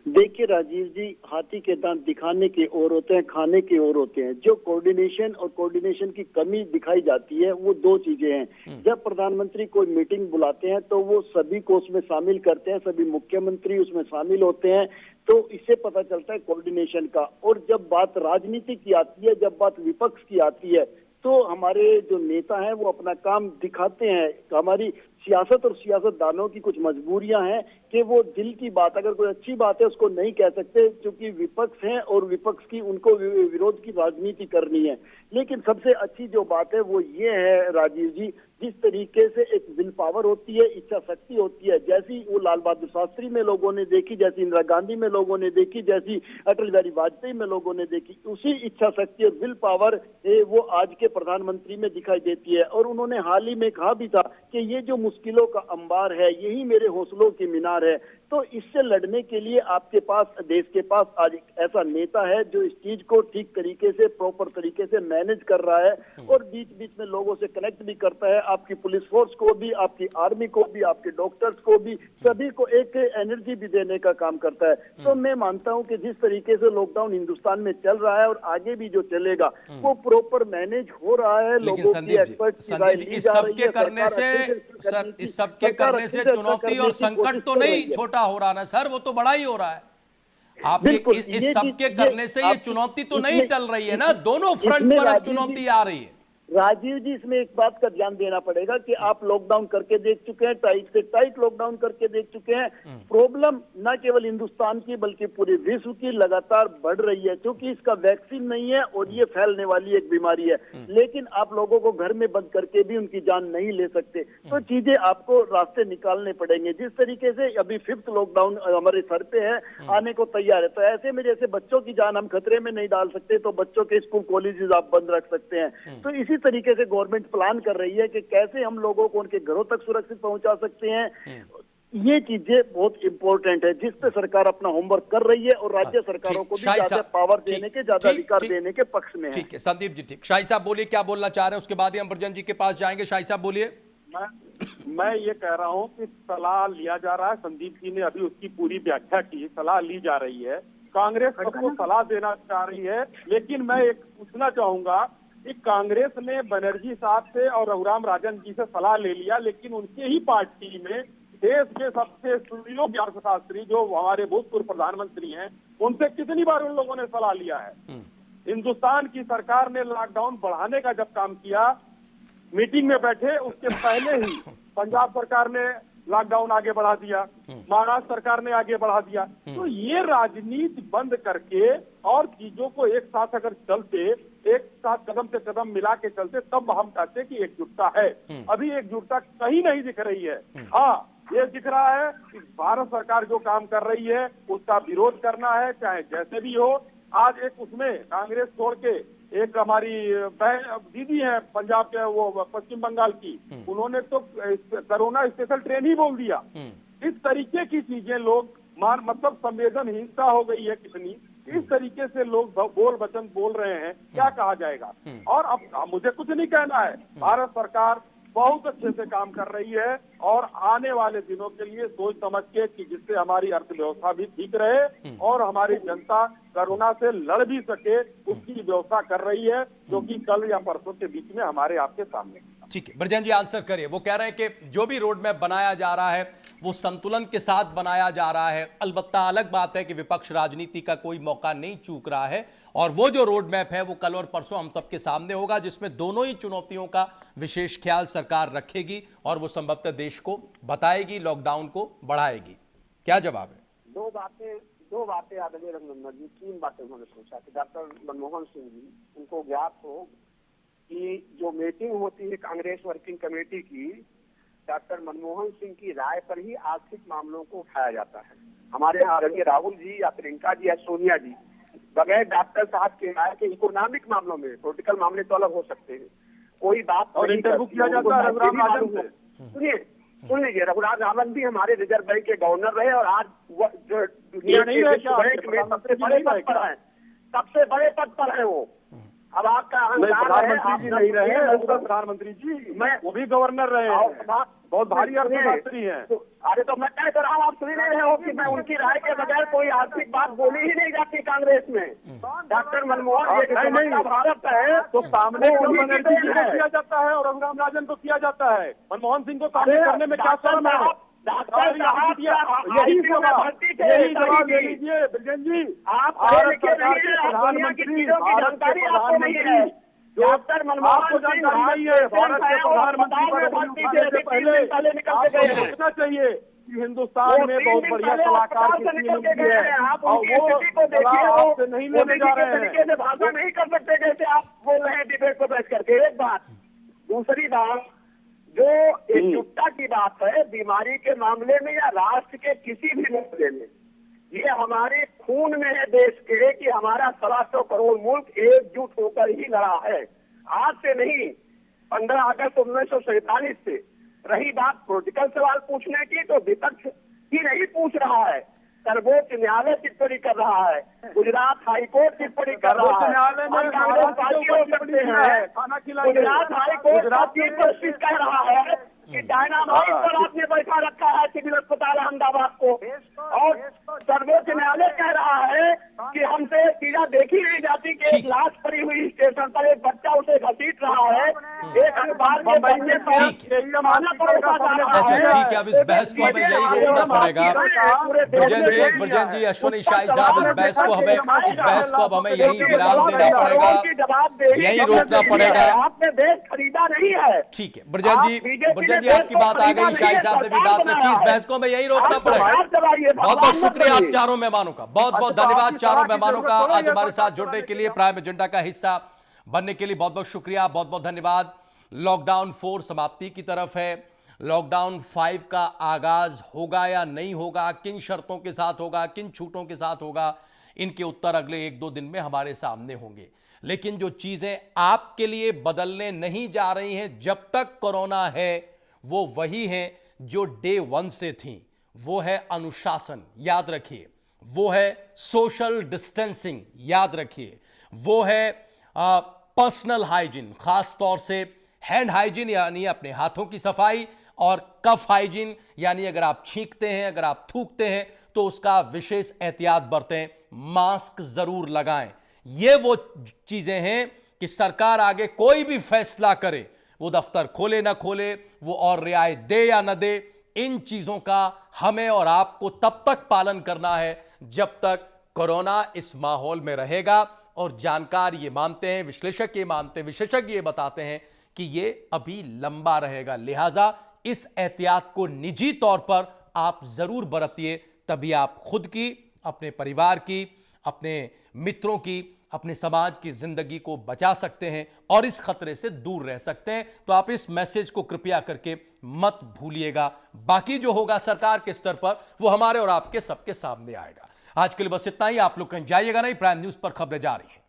देखिए राजीव जी, हाथी के दांत दिखाने के और होते हैं, खाने के और होते हैं। जो कोऑर्डिनेशन और कोऑर्डिनेशन की कमी दिखाई जाती है वो दो चीजें हैं। जब प्रधानमंत्री कोई मीटिंग बुलाते हैं तो वो सभी को उसमें शामिल करते हैं, सभी मुख्यमंत्री उसमें शामिल होते हैं, तो इससे पता चलता है कोऑर्डिनेशन का। और जब बात राजनीति की आती है, जब बात विपक्ष की आती है, तो हमारे जो नेता हैं वो अपना काम दिखाते हैं। हमारी सियासत और सियासतदानों की कुछ मजबूरियां हैं कि वो दिल की बात, अगर कोई अच्छी बात है उसको नहीं कह सकते, क्योंकि विपक्ष हैं और विपक्ष की उनको विरोध की राजनीति करनी है। लेकिन सबसे अच्छी जो बात है वो ये है राजीव जी, जिस तरीके से एक विल पावर होती है, इच्छा शक्ति होती है, जैसी वो लाल बहादुर शास्त्री में लोगों ने देखी, जैसी इंदिरा गांधी में लोगों ने देखी, जैसी अटल बिहारी वाजपेयी में लोगों ने देखी, उसी इच्छा शक्ति और विल पावर वो आज के प्रधानमंत्री में दिखाई देती है। और उन्होंने हाल ही में कहा भी था कि ये जो मुश्किलों का अंबार है, यही मेरे हौसलों की मीनार है। तो इससे लड़ने के लिए आपके पास, देश के पास आज एक ऐसा नेता है जो इस चीज को ठीक तरीके से, प्रॉपर तरीके से मैनेज कर रहा है और बीच बीच में लोगों से कनेक्ट भी करता है। आपकी पुलिस फोर्स को भी, आपकी आर्मी को भी, आपके डॉक्टर्स को भी, सभी को एक एनर्जी भी देने का काम करता है। तो मैं मानता हूं कि जिस तरीके से लॉकडाउन हिंदुस्तान में चल रहा है और आगे भी जो चलेगा वो प्रॉपर मैनेज हो रहा है। लोगों की एक्सपर्ट की राय ली जा रही है। इस सबके करने से चुनौती और संकट तो नहीं छोटा हो रहा ना सर, वो तो बड़ा ही हो रहा है। आप इस सबके करने से ये चुनौती तो नहीं टल रही है ना, दोनों फ्रंट पर अब चुनौती आ रही है। राजीव जी, इसमें एक बात का ध्यान देना पड़ेगा कि आप लॉकडाउन करके देख चुके हैं, टाइट से टाइट लॉकडाउन करके देख चुके हैं। प्रॉब्लम न केवल हिंदुस्तान की बल्कि पूरे विश्व की लगातार बढ़ रही है, क्योंकि इसका वैक्सीन नहीं है और ये फैलने वाली एक बीमारी है। लेकिन आप लोगों को घर में बंद करके भी उनकी जान नहीं ले सकते, तो चीजें आपको रास्ते निकालने पड़ेंगे। जिस तरीके से अभी 5th लॉकडाउन हमारे सर पे है, आने को तैयार है, तो ऐसे में जैसे बच्चों की जान हम खतरे में नहीं डाल सकते, तो बच्चों के स्कूल कॉलेजेस आप बंद रख सकते हैं। तो इसी तरीके से गवर्नमेंट प्लान कर रही है कि कैसे हम लोगों को उनके घरों तक सुरक्षित पहुंचा सकते हैं। ये चीजें बहुत इंपॉर्टेंट है, जिस पे सरकार अपना होमवर्क कर रही है और राज्य सरकारों को भी ज्यादा पावर देने के, ज्यादा अधिकार देने के पक्ष में है। ठीक है संदीप जी, ठीक। शाही साहब बोलिए, क्या बोलना चाह रहे हैं, उसके बाद ही हम ब्रजेंद्र जी के पास जाएंगे। शाही साहब बोलिए। मैं ये कह रहा हूँ कि सलाह लिया जा रहा है, संदीप जी ने अभी उसकी पूरी व्याख्या की, सलाह ली जा रही है, कांग्रेस सबको सलाह देना चाह रही है। लेकिन मैं एक पूछना चाहूंगा कि कांग्रेस ने बनर्जी साहब से और रघुराम राजन जी से सलाह ले लिया, लेकिन उनके ही पार्टी में देश के सबसे सुयोग्य अर्थशास्त्री जो हमारे भूतपूर्व प्रधानमंत्री हैं, उनसे कितनी बार उन लोगों ने सलाह लिया है? हिंदुस्तान की सरकार ने लॉकडाउन बढ़ाने का जब काम किया, मीटिंग में बैठे उसके पहले ही पंजाब सरकार ने लॉकडाउन आगे बढ़ा दिया, महाराष्ट्र सरकार ने आगे बढ़ा दिया। तो ये राजनीति बंद करके और चीजों को एक साथ अगर चलते, एक साथ कदम से कदम मिला के चलते, तब हम कहते कि एकजुटता है। अभी एकजुटता कहीं नहीं दिख रही है। हाँ, ये दिख रहा है कि भारत सरकार जो काम कर रही है उसका विरोध करना है, चाहे जैसे भी हो। आज एक उसमें कांग्रेस छोड़ के एक हमारी दीदी है पंजाब के, वो पश्चिम बंगाल की, उन्होंने तो कोरोना स्पेशल ट्रेन ही बोल दिया। इस तरीके की चीजें लोग मतलब संवेदनहीनता हो गई है कितनी, इस तरीके से लोग बोल वचन बोल रहे हैं, क्या कहा जाएगा। और अब मुझे कुछ नहीं कहना है, भारत सरकार बहुत अच्छे से काम कर रही है और आने वाले दिनों के लिए सोच समझ के कि जिससे हमारी अर्थव्यवस्था भी ठीक रहे और हमारी जनता कोरोना से लड़ भी सके, उसकी व्यवस्था कर रही है, जो कि कल या परसों के बीच में हमारे आपके सामने। ठीक है, ब्रजेन जी आंसर करिए। वो कह रहे हैं कि जो भी रोड मैप बनाया जा रहा है वो संतुलन के साथ बनाया जा रहा है। अलबत्ता अलग बात है कि विपक्ष राजनीति का कोई मौका नहीं चूक रहा है और वो जो रोड मैप है वो कल और परसों हम सबके सामने होगा, जिसमें दोनों ही चुनौतियों का विशेष ख्याल सरकार रखेगी और वो संभवतः देश को बताएगी, लॉकडाउन को बढ़ाएगी। क्या जवाब है? दो बातें आदरणीय रघुनंदन जी, 3 बातें उन्होंने पूछा कि डॉक्टर मनमोहन सिंह जी, उनको ज्ञात हो कि जो मीटिंग होती है कांग्रेस वर्किंग कमेटी की, डॉक्टर मनमोहन सिंह की राय पर ही आर्थिक मामलों को उठाया जाता है। हमारे यहाँ आदरणीय राहुल जी या प्रियंका जी या सोनिया जी बगैर डॉक्टर साहब के राय के इकोनॉमिक मामलों में, पॉलिटिकल मामले तो अलग हो सकते हैं, कोई बात और इंटरव्यू किया जाता है रघुराम राजन से। सुन लीजिए, रघुराम राजन भी हमारे रिजर्व बैंक के गवर्नर रहे और आज जो दुनिया नहीं रहे, बैंक में सबसे बड़े पद पर है, सबसे बड़े पद पर है वो। अब आपका प्रधानमंत्री जी नहीं रहे, प्रधानमंत्री जी मैं वो भी गवर्नर रहे हैं, बहुत भारी अर्थशास्त्री हैं। अरे तो मैं कह तो रहा हूँ, आप सुन रहे हो कि मैं उनकी राय के बगैर कोई आर्थिक बात बोली ही नहीं जाती कांग्रेस में। डॉक्टर मनमोहन नहीं भारत है तो सामने बनर्जी जी को किया जाता है और रघुराम राजन को किया जाता है, मनमोहन सिंह को सामने करने में क्या शर्म है? यही जवाब दे लीजिए ब्रजेन जी। प्रधानमंत्री डॉक्टर मनमोहन सिंह नहीं है, भारत के प्रधानमंत्री से पहले सोचना चाहिए कि हिंदुस्तान में बहुत बढ़िया कलाकार किसी ने है और वो आपसे नहीं लेने जा रहे हैं, भाषण नहीं कर सकते जैसे आप बोल रहे हैं डिबेट को बैठ करके। एक बात, दूसरी बात, जो एकजुटता की बात है बीमारी के मामले में या राष्ट्र के किसी भी मामले में, ये हमारे खून में है देश के कि हमारा 125 करोड़ मुल्क एकजुट होकर ही लड़ा है। आज से नहीं, 15 अगस्त 1947 से। रही बात पॉलिटिकल सवाल पूछने की, तो विपक्ष ही नहीं पूछ रहा है, सर्वोच्च न्यायालय टिप्पणी कर रहा है, गुजरात हाईकोर्ट टिप्पणी कर रहा है, गुजरात हाईकोर्ट का चीफ जस्टिस कह रहा है कि डायनामाइट पर आपने बैठा रखा है सिविल अस्पताल अहमदाबाद को, और सर्वोच्च न्यायालय कह रहा है कि हमसे चीजा देखी नहीं जाती कि एक लाश पड़ी हुई स्टेशन पर, एक बच्चा उसे घसीट रहा है, एक अखबार में बच्चे पर जमाना परोसा जा रहा है। ठीक है, अब इस बहस को हमें यही रोकना पड़ेगा। ब्रजेन जी, अश्विनी शाही साहब, इस बहस को अब हमें यही विराम देना पड़ेगा, यही रोकना पड़ेगा। आपने देश खरीदा नहीं है। ठीक है ब्रजेन जी, आपकी बात आ गई, शाही साहब ने भी बात रखी, इस बहस को हमें यही रोकना पड़ेगा। बहुत बहुत शुक्रिया आप चारों मेहमानों का, बहुत बहुत धन्यवाद चारों मेहमानों का आज हमारे साथ जुड़ने के लिए, प्राइम एजेंडा का हिस्सा बनने के लिए बहुत बहुत शुक्रिया, बहुत बहुत धन्यवाद। लॉकडाउन 4 समाप्ति की तरफ है, लॉकडाउन 5 का आगाज होगा या नहीं होगा, किन शर्तों के साथ होगा, किन छूटों के साथ होगा, इनके उत्तर अगले 1-2 दिन में हमारे सामने होंगे। लेकिन जो चीजें आपके लिए बदलने नहीं जा रही हैं जब तक कोरोना है, वो वही हैं जो डे 1 से थी। वो है अनुशासन, याद रखिए, वो है सोशल डिस्टेंसिंग, याद रखिए, वो है पर्सनल हाइजीन, खास तौर से हैंड हाइजीन यानी अपने हाथों की सफाई, और कफ हाइजीन यानी अगर आप छींकते हैं, अगर आप थूकते हैं तो उसका विशेष एहतियात बरतें, मास्क जरूर लगाएं। ये वो चीजें हैं कि सरकार आगे कोई भी फैसला करे, वो दफ्तर खोले ना खोले, वो और रियायत दे या ना दे, इन चीजों का हमें और आपको तब तक पालन करना है जब तक कोरोना इस माहौल में रहेगा और जानकार ये मानते हैं, विश्लेषक ये मानते हैं, विशेषज्ञ ये बताते हैं कि ये अभी लंबा रहेगा। लिहाजा इस एहतियात को निजी तौर पर आप जरूर बरतिए, तभी आप खुद की, अपने परिवार की, अपने मित्रों की, अपने समाज की जिंदगी को बचा सकते हैं और इस खतरे से दूर रह सकते हैं। तो आप इस मैसेज को कृपया करके मत भूलिएगा। बाकी जो होगा सरकार के स्तर पर वो हमारे और आपके सबके सामने आएगा। आज के लिए बस इतना ही। आप लोग कहीं जाइएगा नहीं, प्राइम न्यूज पर खबरें जारी हैं।